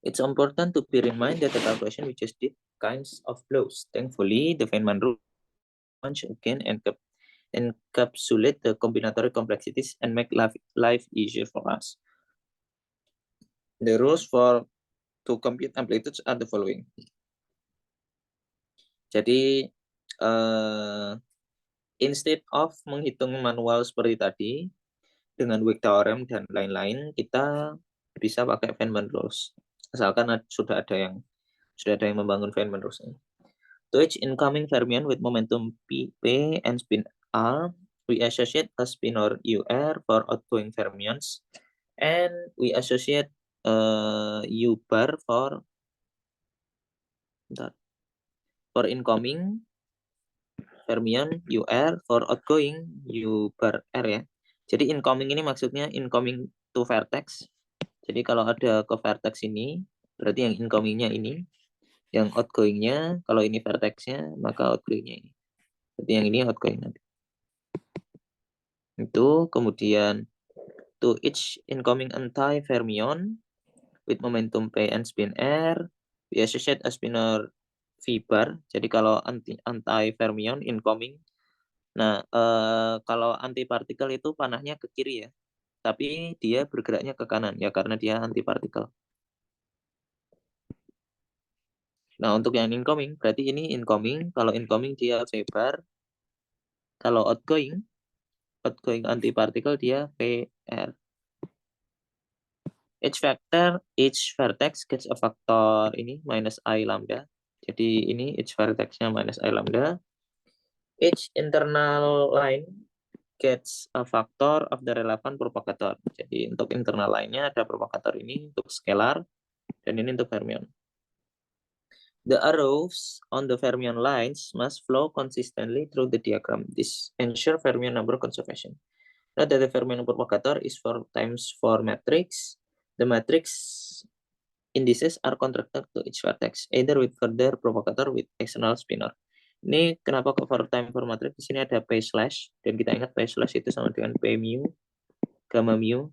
it's important to bear in mind that the calculation we just did kinds of flows. Thankfully, the Feynman rule once again encapsulate the combinatorial complexities and make life easier for us. The rules for to compute amplitudes are the following. Jadi instead of menghitung manual seperti tadi dengan Wick theorem dan lain-lain, kita bisa pakai Feynman rules. Asalkan sudah ada yang membangun Feynman rules. To each incoming fermion with momentum P and spin R, we associate a spinor UR for outgoing fermions, and we associate U bar for incoming fermion UR, for outgoing U bar R ya. Jadi incoming ini maksudnya incoming to vertex. Jadi kalau ada ke vertex ini, berarti yang incomingnya ini, yang outgoingnya, kalau ini vertexnya, maka outgoingnya ini. Berarti yang ini outgoing nanti. Itu kemudian to each incoming anti-fermion with momentum P and spin R, we associate a spinor V bar. Jadi kalau anti-fermion incoming, nah kalau antipartikel itu panahnya ke kiri ya, tapi dia bergeraknya ke kanan ya karena dia antipartikel. Nah untuk yang incoming, berarti ini incoming. Kalau incoming dia V bar, kalau outgoing antipartikel dia VR. Each vertex gets a factor ini minus I lambda. Jadi ini each vertexnya minus I lambda. Each internal line gets a factor of the relevant propagator. Jadi untuk internal line-nya ada propagator ini untuk scalar dan ini untuk fermion. The arrows on the fermion lines must flow consistently through the diagram. This ensure fermion number conservation. Note that the fermion propagator is 4 times 4 matrix. The matrix indices are contracted to each vertex, either with further propagator with external spinor. Ini kenapa kok 4 times 4 matrix? Di sini ada P slash, dan kita ingat P slash itu sama dengan P mu,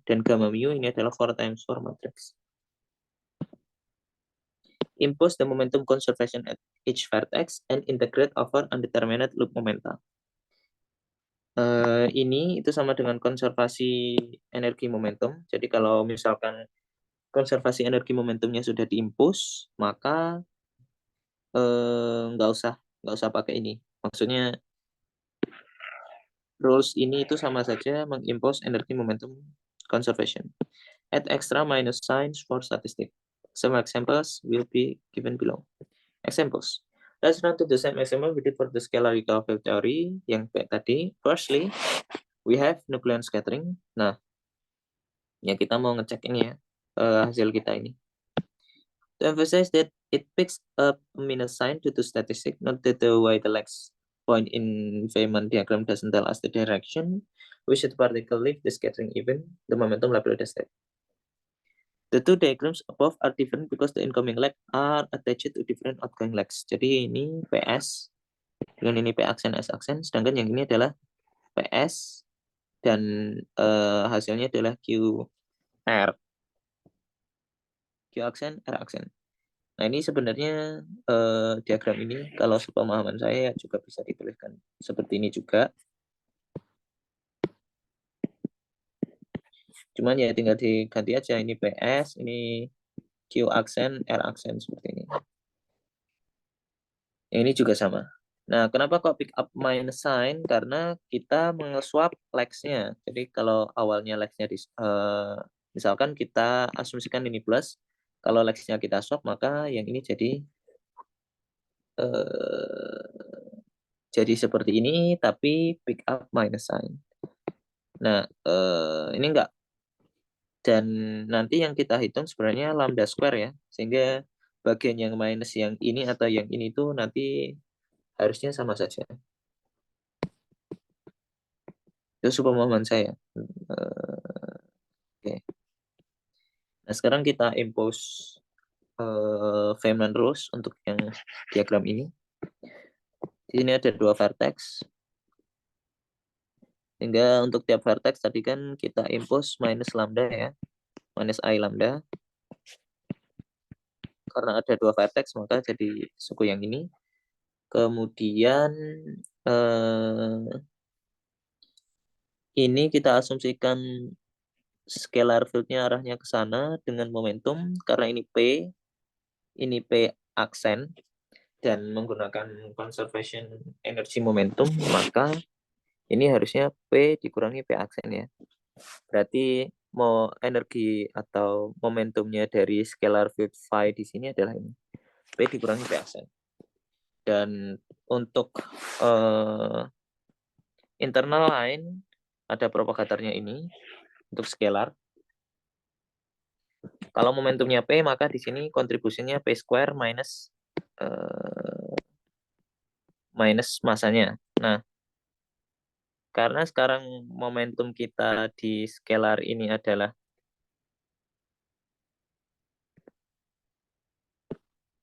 dan gamma mu ini adalah 4 times 4 matrix. Impose the momentum conservation at each vertex and integrate over undetermined loop momenta. Ini itu sama dengan konservasi energi momentum. Jadi kalau misalkan konservasi energi momentumnya sudah diimpus, maka nggak usah pakai ini. Maksudnya rules ini itu sama saja mengimpose energi momentum conservation. Add extra minus signs for statistic. Some examples will be given below. Examples. Let's run to the same example we did for the scalar Riccati field theory yang kayak tadi. Firstly, we have nucleon scattering. Nah, ya kita mau ngecek ini ya, hasil kita ini. To emphasize that it picks up a minus sign due to statistic, not that the way the legs point in Feynman diagram doesn't tell us the direction. We should particle leave the scattering event, the momentum labeled as that. The two diagrams above are different because the incoming leg are attached to different outgoing legs. Jadi ini PS dengan ini P aksen S aksen, sedangkan yang ini adalah PS dan hasilnya adalah QR. Q aksen, R aksen. Nah ini sebenarnya diagram ini kalau sepemahaman saya juga bisa dituliskan seperti ini juga. Cuman ya tinggal diganti aja ini PS, ini Q aksen, R aksen seperti ini. Yang ini juga sama. Nah, kenapa kok pick up minus sign? Karena kita mengeswap legs-nya. Jadi kalau awalnya legs-nya misalkan kita asumsikan ini plus, kalau legs-nya kita swap maka yang ini jadi seperti ini tapi pick up minus sign. Nah, ini enggak. Dan nanti yang kita hitung sebenarnya lambda square ya. Sehingga bagian yang minus yang ini atau yang ini tuh nanti harusnya sama saja. Itu sepemahaman saya. Oke. Nah, sekarang kita impose Feynman rules untuk yang diagram ini. Di sini ada dua vertex. Sehingga untuk tiap vertex tadi kan kita impose minus lambda ya. Minus I lambda. Karena ada dua vertex maka jadi suku yang ini. Kemudian ini kita asumsikan scalar field-nya arahnya ke sana dengan momentum karena ini P aksen dan menggunakan conservation energy momentum, maka ini harusnya P dikurangi P aksen ya. Berarti mau energi atau momentumnya dari scalar field phi di sini adalah ini. P dikurangi P aksen. Dan untuk internal line ada propagatornya ini untuk scalar. Kalau momentumnya P, maka di sini kontribusinya P square minus masanya. Nah, karena sekarang momentum kita di scalar ini adalah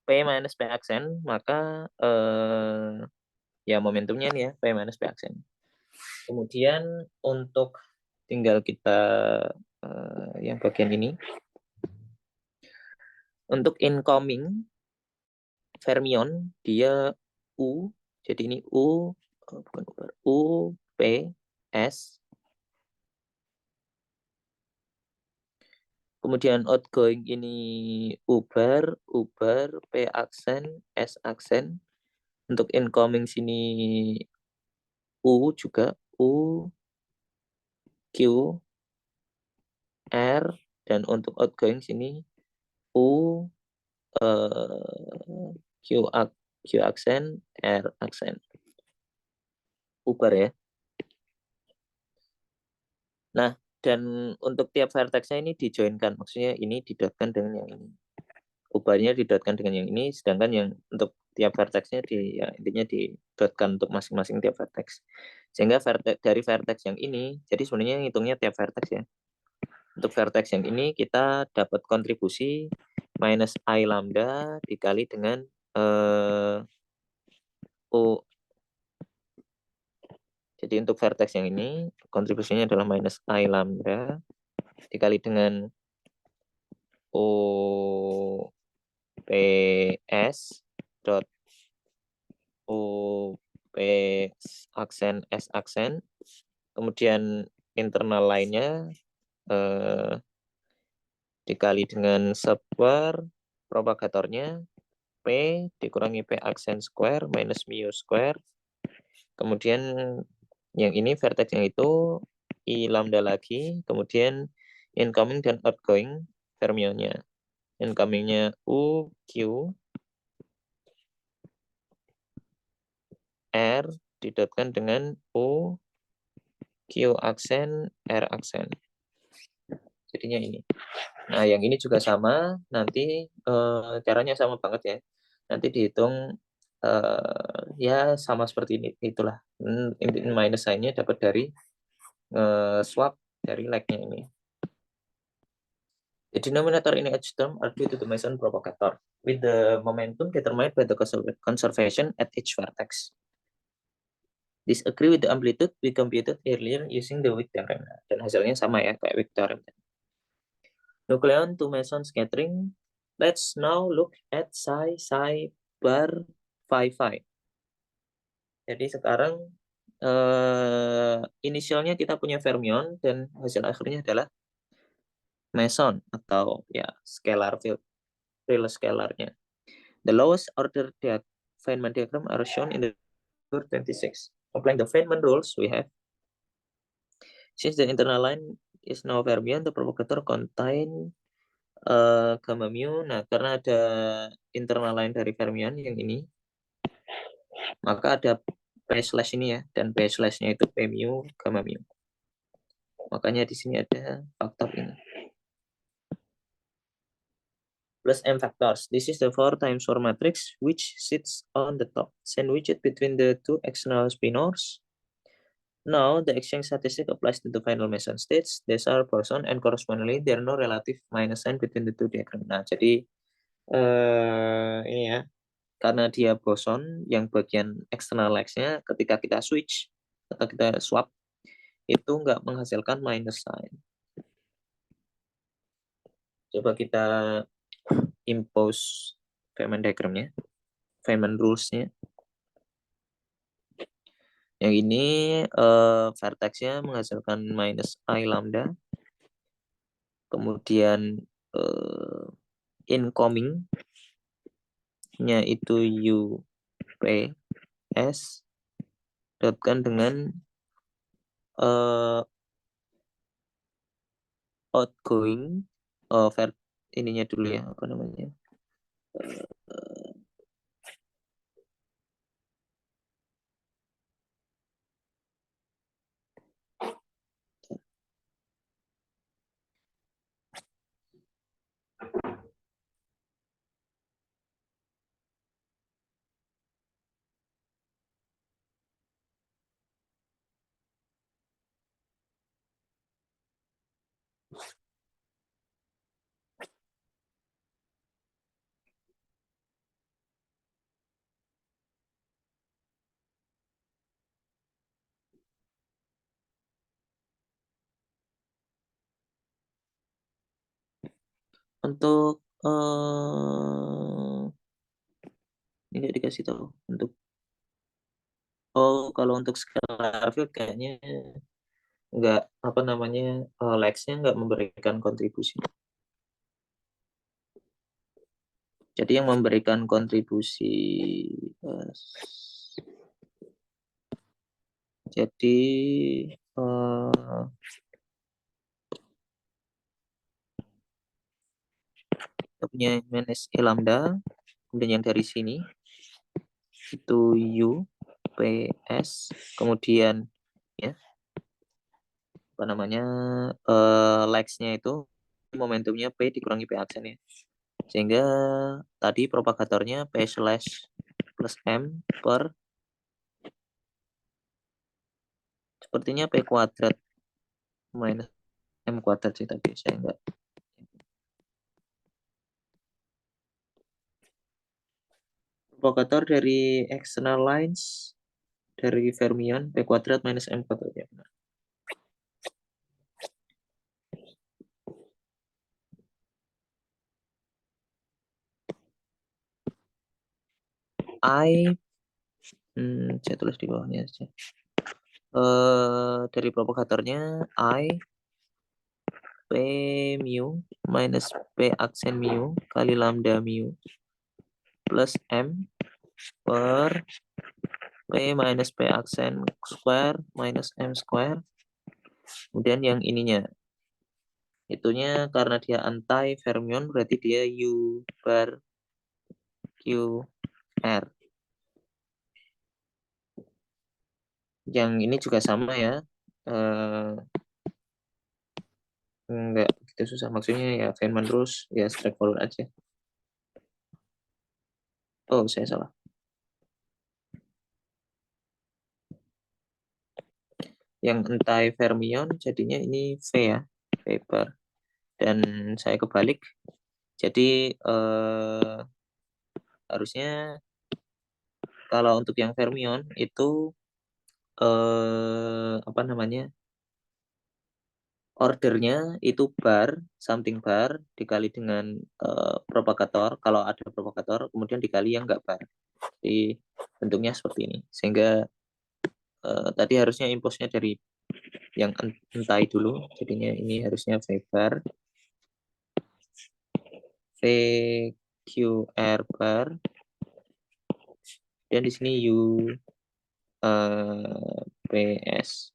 P minus P aksen, maka ya momentumnya nih ya, P minus P aksen. Kemudian untuk tinggal kita yang bagian ini. Untuk incoming fermion, dia U, jadi ini U, bukan U, P, S. Kemudian outgoing ini ubar, P aksen, S aksen. Untuk incoming sini U juga, U, Q, R. Dan untuk outgoing sini U, Q aksen, R aksen. Ubar ya. Nah, dan untuk tiap vertexnya ini dijoinkan. Maksudnya ini didotkan dengan yang ini. Ubarnya didotkan dengan yang ini, sedangkan yang untuk tiap vertexnya ya, intinya didotkan untuk masing-masing tiap vertex. Sehingga dari vertex yang ini, jadi sebenarnya ngitungnya tiap vertex ya. Untuk vertex yang ini kita dapat kontribusi minus I lambda dikali dengan O. Jadi untuk vertex yang ini kontribusinya adalah minus I lambda dikali dengan O PS dot O P aksen S aksen. Kemudian internal lainnya dikali dengan seper propagatornya P dikurangi P aksen square minus mu square. Kemudian yang ini vertex yang itu I lambda lagi. Kemudian incoming dan outgoing fermionnya. Incomingnya U, Q, R didotkan dengan U, Q aksen, R aksen. Jadinya ini. Nah, yang ini juga sama. Nanti caranya sama banget ya. Nanti dihitung ya sama seperti ini. Itulah. Minus sign-nya dapat dari swap dari leg-nya ini. The denominator in each term are due to the Mason propagator, with the momentum determined by the conservation at each vertex. Disagree with the amplitude we computed earlier using the Wick theorem. Dan hasilnya sama ya, kayak Wick theorem. Nucleon to meson scattering. Let's now look at psi bar phi. Jadi sekarang inisialnya kita punya fermion dan hasil akhirnya adalah meson atau ya scalar field, real scalarnya. The lowest order Feynman diagram are shown in the figure 26. Applying the Feynman rules we have, since the internal line is now fermion, the propagator contain gamma mu. Nah, karena ada internal line dari fermion yang ini, maka ada P slash ini ya, dan P slash-nya itu P mu, gamma mu. Makanya di sini ada faktor ini. Plus M factors. This is the 4 times 4 matrix which sits on the top, sandwiched between the two external spinors. Now, the exchange statistic applies to the final meson states. These are boson and correspondingly there are no relative minus sign between the two diagram. Nah, jadi ini ya, karena dia boson yang bagian external legs-nya ketika kita switch atau kita swap itu nggak menghasilkan minus sign. Coba kita impose Feynman diagramnya, Feynman rules-nya. Yang ini vertex-nya menghasilkan minus I lambda. Kemudian incoming-nya itu U P S dotkan dengan outgoing ininya dulu ya, apa namanya? Untuk ini nggak dikasih tahu untuk kalau untuk scalar field kayaknya nggak apa namanya legs-nya nggak memberikan kontribusi. Jadi yang memberikan kontribusi jadi kita punya minus E lambda, kemudian yang dari sini itu U P S, kemudian ya apa namanya legs-nya itu momentumnya P dikurangi P aksen ya, sehingga tadi propagatornya P slash plus M per sepertinya P kuadrat minus M kuadrat sih, tapi saya enggak. Propagator dari external lines dari fermion P kuadrat minus M kuadrat ya benar. Saya tulis di bawahnya saja. Dari propagatornya I P mu minus P aksen mu kali lambda mu plus M per P minus P aksen square minus M square. Kemudian yang ininya, itunya karena dia anti-fermion berarti dia U bar Q R. Yang ini juga sama ya. Enggak gitu susah. Maksudnya ya Feynman rules ya straightforward aja. Oh, saya salah. Yang anti-fermion jadinya ini V ya, vapor. Dan saya kebalik. Jadi harusnya kalau untuk yang fermion itu apa namanya? Ordernya itu bar, something bar dikali dengan propagator. Kalau ada propagator, kemudian dikali yang enggak bar. Jadi bentuknya seperti ini. Sehingga tadi harusnya impulsnya dari yang entai dulu. Jadinya ini harusnya V bar. VQR bar. Dan di sini U PS.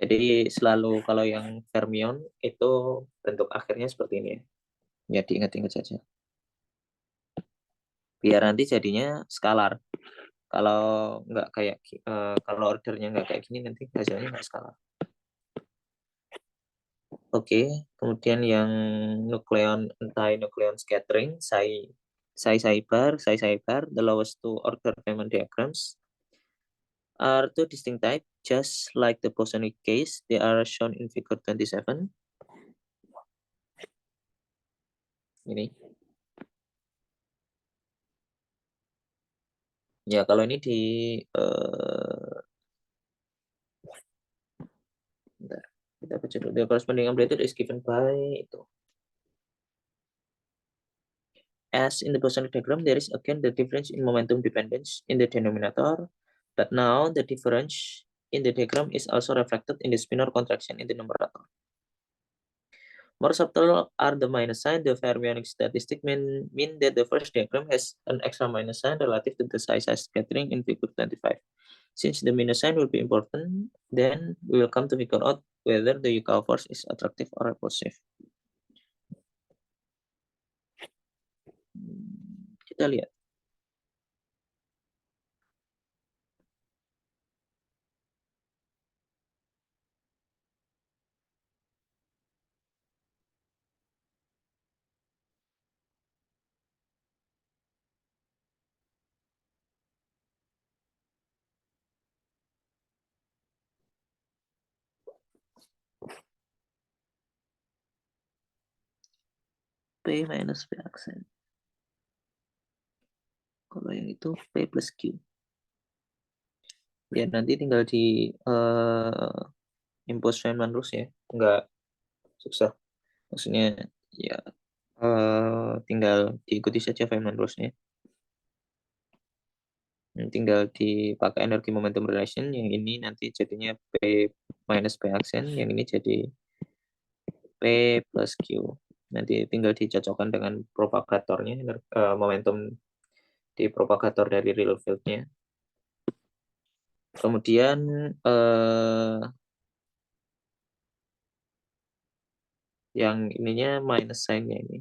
Jadi selalu kalau yang fermion itu bentuk akhirnya seperti ini ya. Ya diingat-ingat saja. Biar nanti jadinya skalar. Kalau nggak kayak kalau ordernya nggak kayak gini nanti hasilnya nggak skalar. Oke, kemudian yang nukleon anti-nukleon scattering, psi bar, the lowest two order Feynman diagrams are two distinct types, just like the bosonic case. They are shown in figure 27. Ini. Ya, kalau ini di bentar, kita baca dulu. The corresponding amplitude is given by itu. As in the bosonic diagram, there is again the difference in momentum dependence in the denominator, but now the difference in the diagram is also reflected in the spinor contraction in the numerator. More subtle are the minus sign. The fermionic statistic mean that the first diagram has an extra minus sign relative to the size scattering in figure 25. Since the minus sign will be important, then we will come to figure out whether the Yukawa force is attractive or repulsive. Kita lihat. P minus P aksen. Kalau yang itu P plus Q. Ya nanti tinggal di impose Feynman rules ya. Nggak susah. Maksudnya ya tinggal diikuti saja Feynman rules-nya. Tinggal dipakai energi momentum relation. Yang ini nanti jadinya P minus P aksen. Yang ini jadi P plus Q. Nanti tinggal dicocokkan dengan propagatornya, momentum di propagator dari real field-nya. Kemudian yang ininya minus sign-nya ini.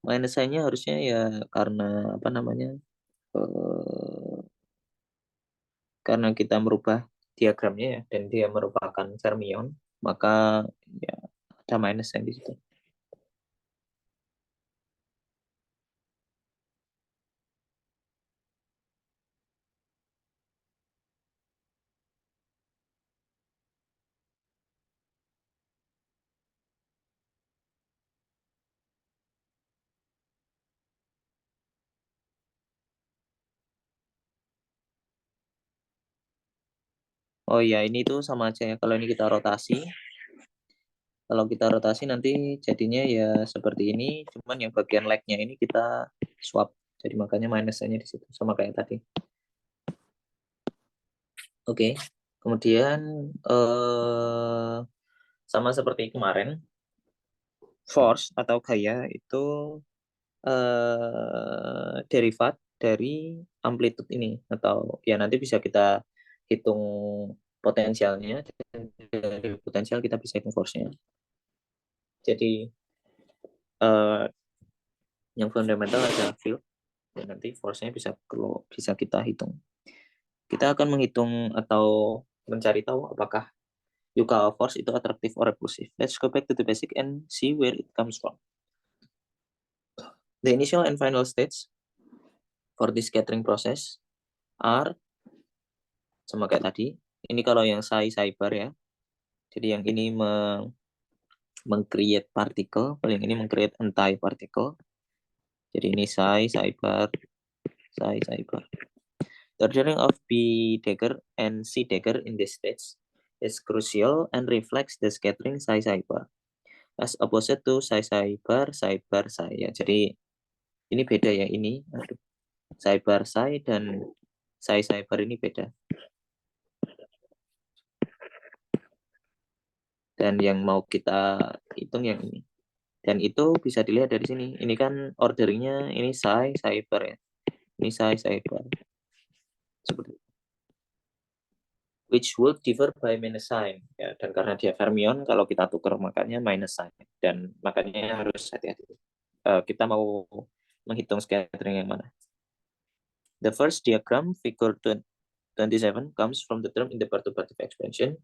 Minus sign-nya harusnya ya karena apa namanya? Karena kita merubah diagramnya ya, dan dia merupakan fermion, maka ya ada minus sign di situ. Oh iya, ini tuh sama aja ya. Kalau ini kita rotasi, nanti jadinya ya seperti ini. Cuman yang bagian leg-nya ini kita swap. Jadi makanya minusnya di situ sama kayak tadi. Oke. Kemudian sama seperti kemarin, force atau gaya itu derivat dari amplitude ini, atau ya nanti bisa kita hitung potensialnya, dari potensial kita bisa hitung force-nya. Jadi yang fundamental adalah field, dan nanti force-nya bisa kita hitung. Kita akan menghitung atau mencari tahu apakah Yukawa force itu attractive or repulsive. Let's go back to the basic and see where it comes from. The initial and final states for this scattering process are sama kayak tadi. Ini kalau yang psi bar ya. Jadi yang ini meng-create particle, kalau yang ini meng-create anti-particle. Jadi ini psi bar. The ordering of B dagger and C dagger in this stage is crucial and reflects the scattering psi bar as opposite to psi bar, psi. Ya, jadi ini beda ya ini. Psi bar psi dan psi bar ini beda. Dan yang mau kita hitung yang ini. Dan itu bisa dilihat dari sini. Ini kan orderingnya ini psi bar ya. Ini psi bar. Seperti itu. Which would differ by minus sign. Ya, dan karena dia fermion, kalau kita tukar makanya minus sign. Dan makanya harus hati-hati. Kita mau menghitung scattering yang mana. The first diagram, figure 27, comes from the term in the perturbative expansion.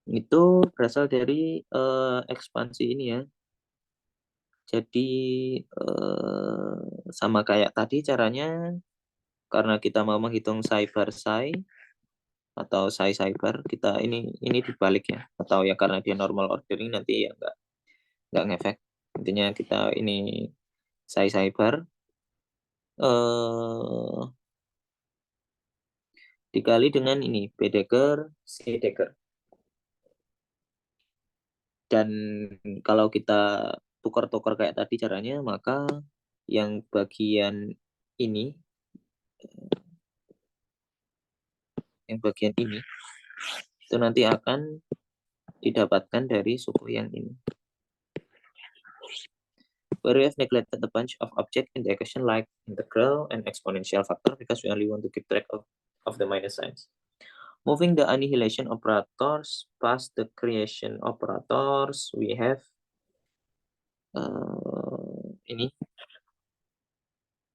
Itu berasal dari ekspansi ini ya. Jadi sama kayak tadi caranya, karena kita mau menghitung psi bar psi atau psi bar, kita ini dibalik ya, atau ya karena dia normal ordering nanti ya nggak ngefek. Intinya kita ini psi bar dikali dengan ini B dagger C dagger. Dan kalau kita tukar-tukar kayak tadi caranya, maka yang bagian ini itu nanti akan didapatkan dari suku yang ini. Where we have neglected a bunch of objects in the equation like integral and exponential factor because we only want to keep track of the minus signs. Moving the annihilation operators past the creation operators, we have ini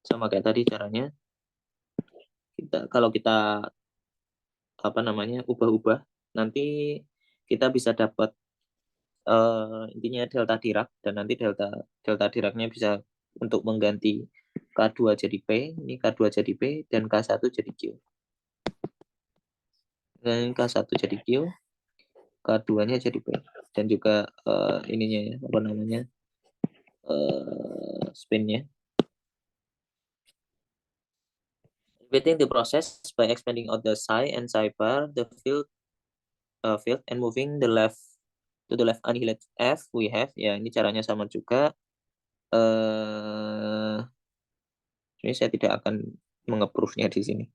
sama kayak tadi caranya. Kalau kita ubah-ubah, nanti kita bisa dapat intinya delta Dirac, dan nanti delta Diracnya bisa untuk mengganti K2 jadi P, ini K2 jadi P, dan K1 jadi Q. Dan K1 jadi Q, K2-nya jadi P. Dan juga ininya ya, spinnya. Repeating the process by expanding out the psi and psi bar, the field and moving the left to the left annihilate F, we have, ya ini caranya sama juga. Ini saya tidak akan mengeproof-nya di sini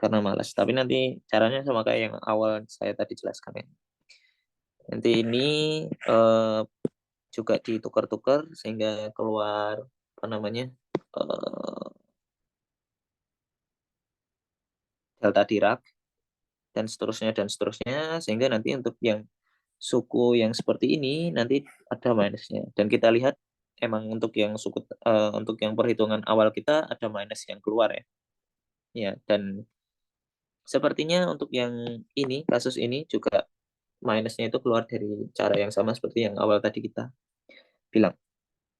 karena malas. Tapi nanti caranya sama kayak yang awal saya tadi jelaskan ya. Nanti ini juga ditukar-tukar sehingga keluar delta Dirac dan seterusnya, sehingga nanti untuk yang suku yang seperti ini nanti ada minusnya. Dan kita lihat emang untuk yang suku untuk yang perhitungan awal kita ada minus yang keluar ya. Ya, dan sepertinya untuk yang ini, kasus ini juga minusnya itu keluar dari cara yang sama seperti yang awal tadi kita bilang.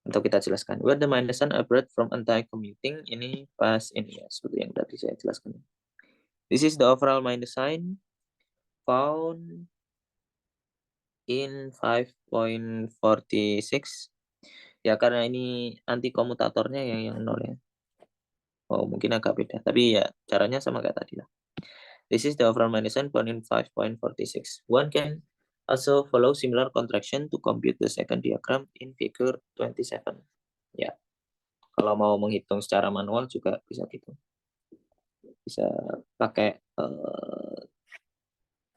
Untuk kita jelaskan. Where the minus sign appeared from anti-commuting, ini pas ini ya, seperti yang tadi saya jelaskan. This is the overall minus sign found in 5.46. Ya karena ini anti komutatornya yang 0 ya. Oh mungkin agak beda, tapi ya caranya sama kayak tadi lah. This is the overall minus sign found in 5.46. One can also follow similar contraction to compute the second diagram in figure 27. Ya, kalau mau menghitung secara manual juga bisa gitu. Bisa pakai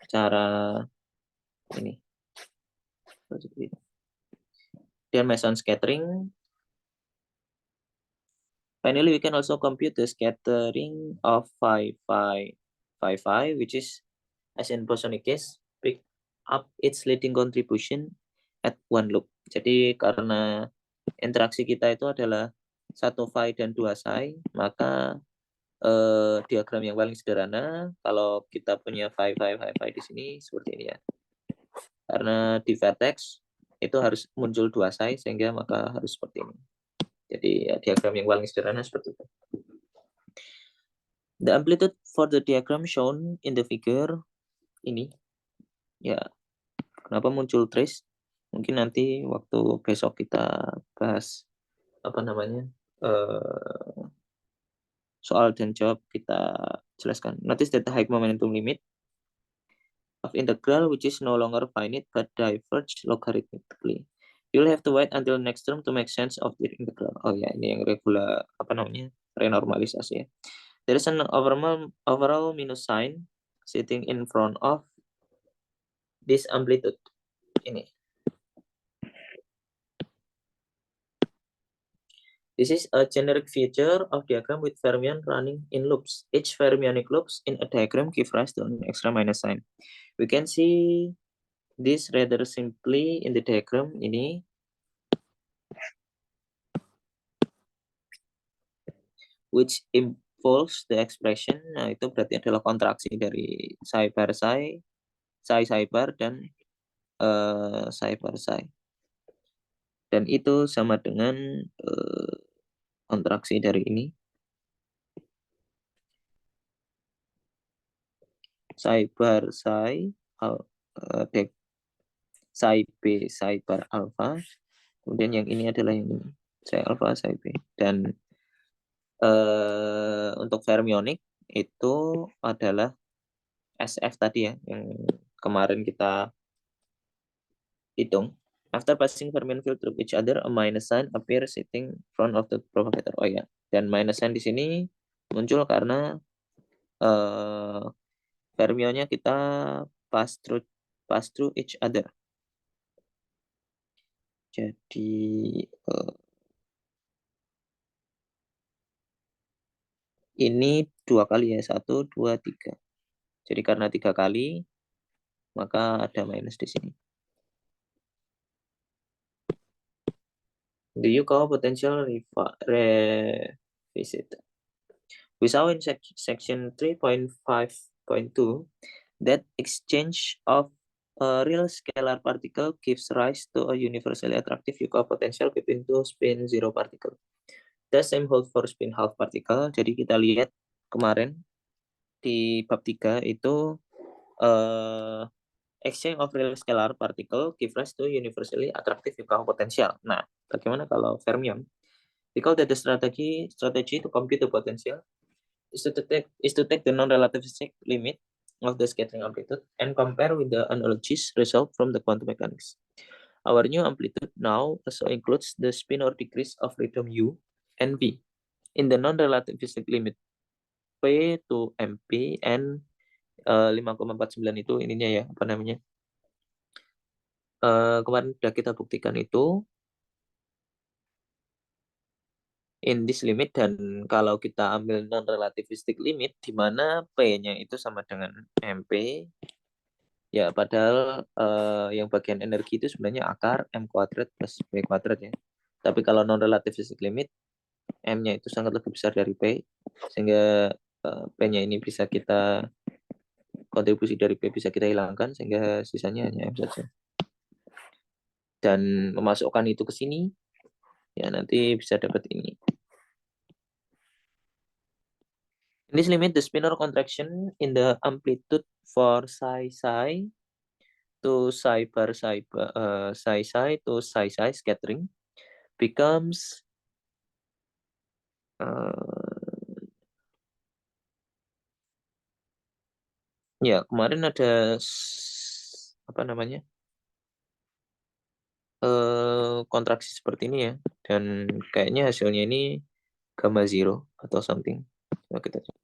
cara ini. Dan Meson scattering. Finally, we can also compute the scattering of phi, which is, as in bosonic case, pick up its leading contribution at one loop. Jadi karena interaksi kita itu adalah satu phi dan dua psi, maka diagram yang paling sederhana kalau kita punya phi di sini seperti ini ya. Karena di vertex itu harus muncul dua psi sehingga maka harus seperti ini. Jadi ya, diagram yang paling sederhana seperti itu. The amplitude for the diagram shown in the figure ini, ya kenapa muncul trace? Mungkin nanti waktu besok kita bahas apa namanya soal dan jawab kita jelaskan. Notice that the high momentum limit of integral which is no longer finite but diverge logarithmically. You'll have to wait until next term to make sense of the integral. Oh ya, ini yang regular apa namanya renormalisasi ya. There is an overall minus sign sitting in front of this amplitude. Ini. This is a generic feature of diagram with fermion running in loops. Each fermionic loops in a diagram give rise to an extra minus sign. We can see this rather simply in the diagram ini. Which involves the expression. Nah, itu berarti adalah kontraksi dari psi bar psi, psi bar, dan psi bar psi. Dan itu sama dengan kontraksi dari ini. Psi bar psi, psi b, psi bar alpha. Kemudian yang ini adalah yang ini, psi alpha, psi b. Dan untuk fermionic itu adalah SF tadi ya, yang kemarin kita hitung. After passing fermion field through each other, a minus sign appears sitting in front of the propagator. Oh ya, dan minus sign di sini muncul karena fermionnya kita pass through each other. Jadi ini 2 kali ya, 1, 2, 3. Jadi karena 3 kali, maka ada minus di sini. Do you call potential revisit? We saw in section 3.5.2 that exchange of a real scalar particle gives rise to a universally attractive Yukawa potential between two spin zero particle. The same holds for spin half particle. Jadi kita lihat kemarin di bab 3 itu exchange of real scalar particle give rise to universally attractive Yukawa potential. Nah, bagaimana kalau fermion? Because that the strategy to compute the potential is to take the non-relativistic limit of the scattering amplitude and compare with the analogies result from the quantum mechanics. Our new amplitude now also includes the spin or decrease of freedom U and V in the non-relativistic limit P to MP and 5,49 itu ininya ya, apa namanya? Kemarin sudah kita buktikan itu in this limit, dan kalau kita ambil non-relativistic limit di mana P-nya itu sama dengan MP, ya padahal yang bagian energi itu sebenarnya akar M kuadrat plus P kuadrat ya. Tapi kalau non-relativistic limit, M-nya itu sangat lebih besar dari P, sehingga P-nya ini bisa kita, kontribusi dari P bisa kita hilangkan, sehingga sisanya hanya M saja. Dan memasukkan itu ke sini, ya nanti bisa dapat ini. In this limit, the spin or contraction in the amplitude for psi to psi bar psi to psi scattering becomes Ya, kemarin ada apa namanya? Kontraksi seperti ini ya. Dan kayaknya hasilnya ini gamma zero atau something. Coba kita cek.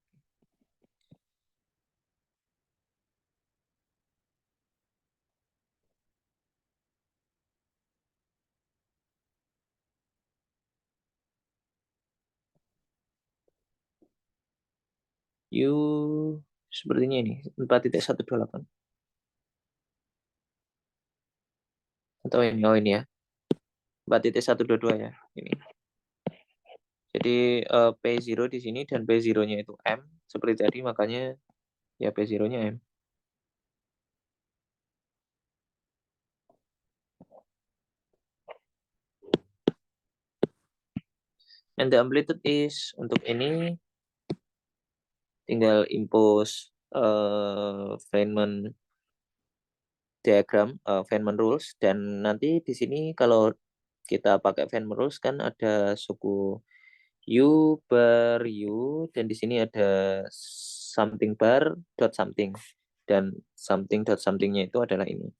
U sepertinya ini 4.128 atau ini, oh ini ya 4.122 ya ini. Jadi P0 di sini dan P0-nya itu M seperti tadi, makanya ya P0-nya M. And the amplitude is, untuk ini tinggal impose Feynman diagram, Feynman rules, dan nanti di sini kalau kita pakai Feynman rules kan ada suku U bar U, dan di sini ada something bar dot something, dan something dot somethingnya itu adalah ini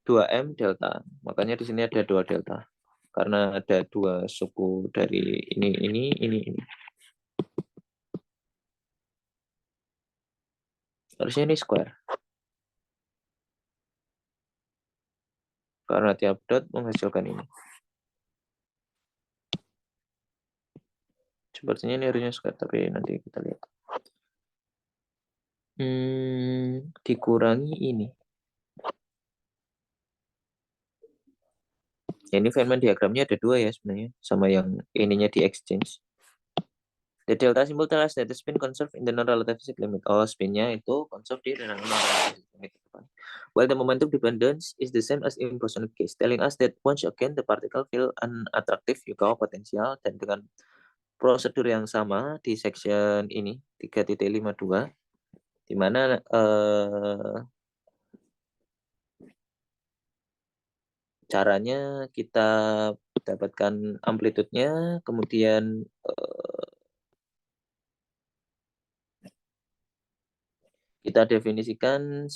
2M delta, makanya di sini ada 2 delta karena ada 2 suku dari ini. Harusnya ini square karena tiap dot menghasilkan ini. Sepertinya ini harusnya square, tapi nanti kita lihat. Dikurangi ini. Ya, ini Feynman diagramnya ada 2 ya sebenarnya, sama yang ininya di exchange. The delta symbol tells us that the spin conserved in the non-relativistic limit. Oh, spinnya itu conserved di non-relativistic limit. While the momentum dependence is the same as in bosonic case, telling us that once again the particle feel unattractive Yukawa potential, dan dengan prosedur yang sama di section ini 3.52, di mana caranya kita dapatkan amplitudenya, kemudian kita definisikan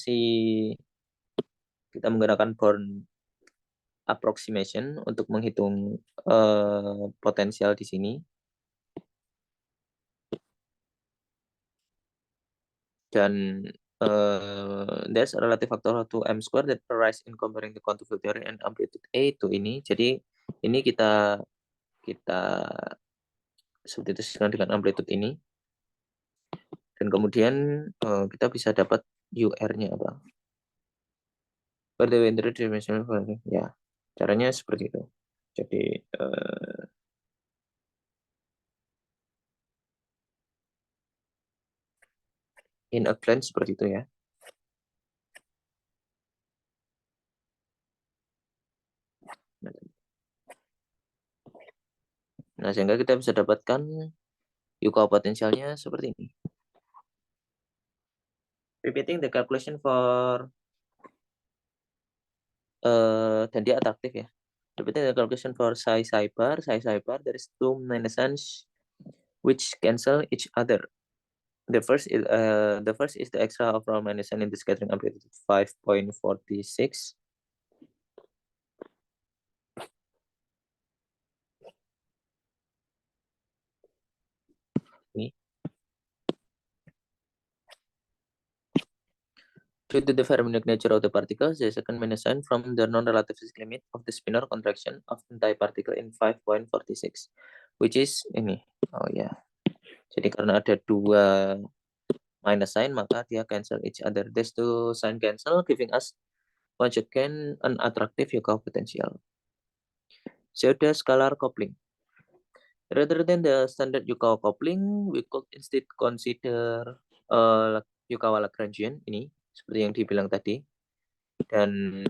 kita menggunakan Born approximation untuk menghitung potensial di sini. Dan there's a relative factor to M square that arise in comparing the quantum field theory and amplitude A to ini. Jadi ini kita substitusikan dengan amplitude ini. Dan kemudian kita bisa dapat UR-nya apa. For the interdimensional ya, caranya seperti itu. Jadi in a glance seperti itu ya. Nah, sehingga kita bisa dapatkan Yukawa potensialnya seperti ini. Repeating the calculation for dan dia atraktif ya. Repeating the calculation for psi bar, there is two minuses which cancel each other. The first is the extra overall minus in the scattering amplitude 5.46. Ini. Due to the fermionic nature of the particles, the second minus sign from the non-relativistic limit of the spinor contraction of antiparticle in 5.46, which is ini. Oh ya. Yeah. Jadi karena ada 2 minus sign, maka dia cancel each other. These two sign cancel, giving us once again an attractive Yukawa potential. Pseudo-scalar coupling. Rather than the standard Yukawa coupling, we could instead consider Yukawa Lagrangian ini, seperti yang dibilang tadi. Dan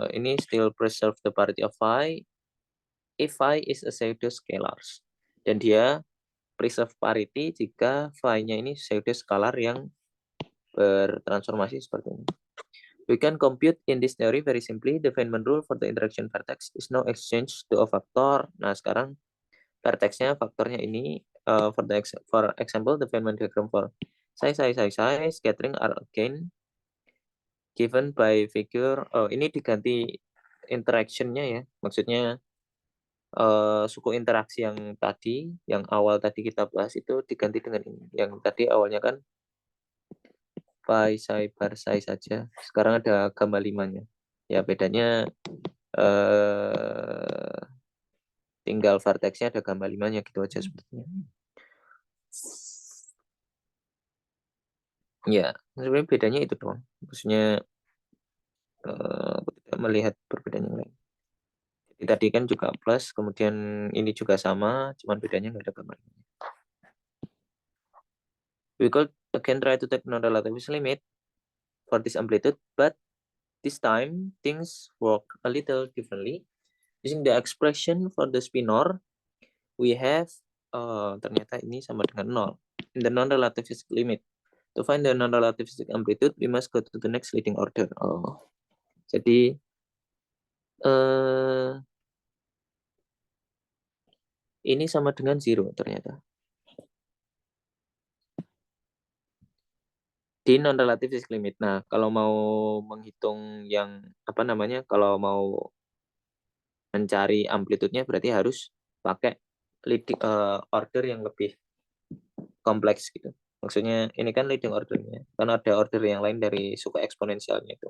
ini still preserve the parity of phi if phi is a pseudo-scalar. Dan dia preserve parity jika phi-nya ini pseudo-scalar yang bertransformasi seperti ini. We can compute in this theory very simply. The Feynman rule for the interaction vertex is no exchange to a factor. Nah, sekarang vertexnya faktornya ini for example the Feynman diagram for Psi scattering are again given by figure. Oh, ini diganti interaction-nya ya. Maksudnya suku interaksi yang tadi, yang awal tadi kita bahas itu diganti dengan ini. Yang tadi awalnya kan pi, psi, bar, psi saja. Sekarang ada gamma 5-nya. Ya bedanya tinggal vertexnya ada gamma 5-nya gitu aja sebetulnya. Ya, sebenarnya bedanya itu doang. Maksudnya aku tidak melihat perbedaan yang lain. Jadi tadi kan juga plus, kemudian ini juga sama, cuman bedanya nggak ada gambar. We could again try to take non-relativist limit for this amplitude, but this time things work a little differently. Using the expression for the spinor, we have ternyata ini sama dengan 0 in the non-relativistic limit. To find the non-relativistic amplitude, we must go to the next leading order. Jadi ini sama dengan 0 ternyata. Di non-relativistic limit. Nah, kalau mau menghitung yang apa namanya, kalau mau mencari amplitudenya berarti harus pakai leading order yang lebih kompleks gitu. Maksudnya ini kan leading ordernya, kan ada order yang lain dari suku eksponensialnya itu.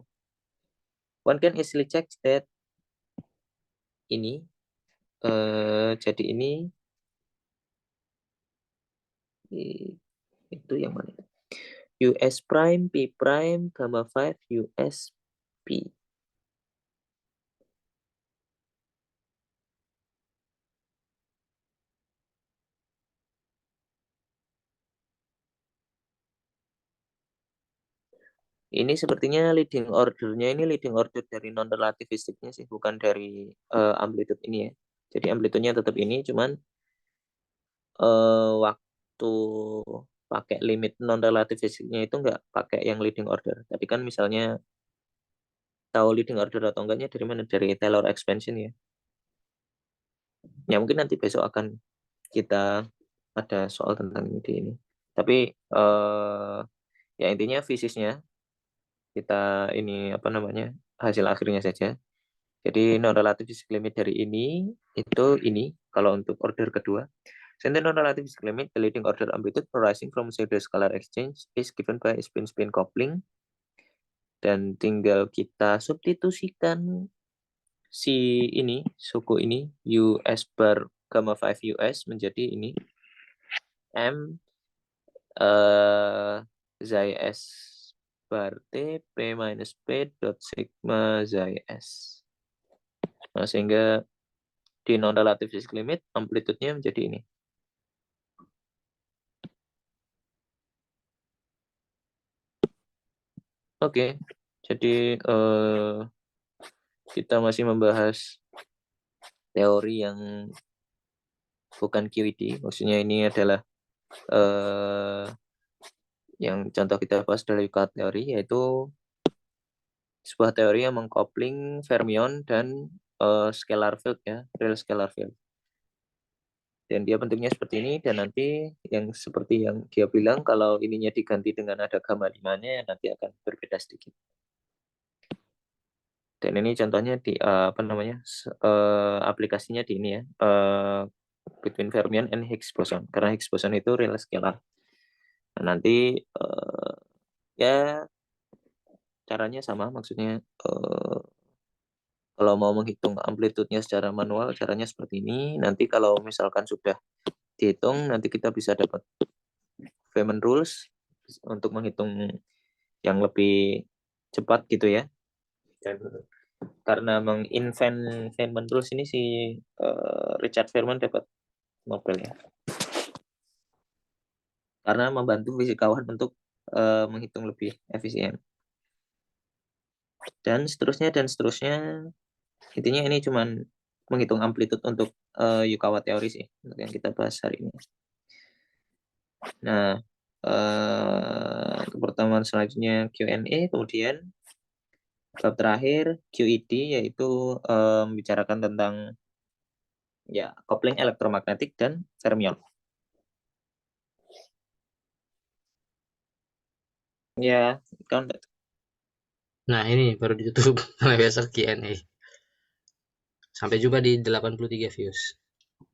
One can easily check that ini jadi ini itu yang mana? US prime, P prime, gamma 5, US P. Ini sepertinya leading ordernya ini leading order dari non-relativistiknya sih, bukan dari amplitude ini ya. Jadi amplitudenya tetap ini, cuman waktu pakai limit non-relativistiknya itu nggak pakai yang leading order. Tadi kan misalnya tahu leading order atau enggaknya dari mana? Dari Taylor expansion ya. Ya mungkin nanti besok akan kita ada soal tentang ini di ini. Tapi ya intinya fisisnya kita ini apa namanya hasil akhirnya saja. Jadi non-relativistic limit dari ini itu ini kalau untuk order kedua. Since the non-relativistic limit, the leading order amplitude arising from pseudo-scalar exchange is given by spin-spin coupling. Dan tinggal kita substitusikan si ini, suku ini, US bar gamma 5 US menjadi ini M Xi S bar T P minus P dot sigma Xi S. Nah, sehingga di non-relativistic limit amplitudenya menjadi ini. Oke, jadi kita masih membahas teori yang bukan QED. Maksudnya ini adalah yang contoh kita bahas dari Yukawa teori, yaitu sebuah teori yang mengkopling fermion dan scalar field ya, real scalar field. Dan dia bentuknya seperti ini, dan nanti yang seperti yang dia bilang, kalau ininya diganti dengan ada gamma 5-nya, nanti akan berbeda sedikit. Dan ini contohnya di apa namanya aplikasinya di ini ya, between fermion and Higgs boson, karena Higgs boson itu real scalar. Nah, nanti ya caranya sama, maksudnya kalau mau menghitung amplitudenya secara manual, caranya seperti ini. Nanti kalau misalkan sudah dihitung, nanti kita bisa dapat Feynman rules untuk menghitung yang lebih cepat gitu ya. Dan karena menginvent Feynman rules ini si Richard Feynman dapat Nobel ya. Karena membantu fisikawan untuk menghitung lebih efisien. Dan seterusnya. Intinya ini cuman menghitung amplitude untuk Yukawa teori sih yang kita bahas hari ini. Nah, pertemuan selanjutnya Q&A, kemudian bab terakhir QED, yaitu membicarakan tentang ya coupling elektromagnetik dan fermion. Ya, count that. Nah, ini baru ditutup. Sampai besok Q&A. Sampai jumpa di 83 views.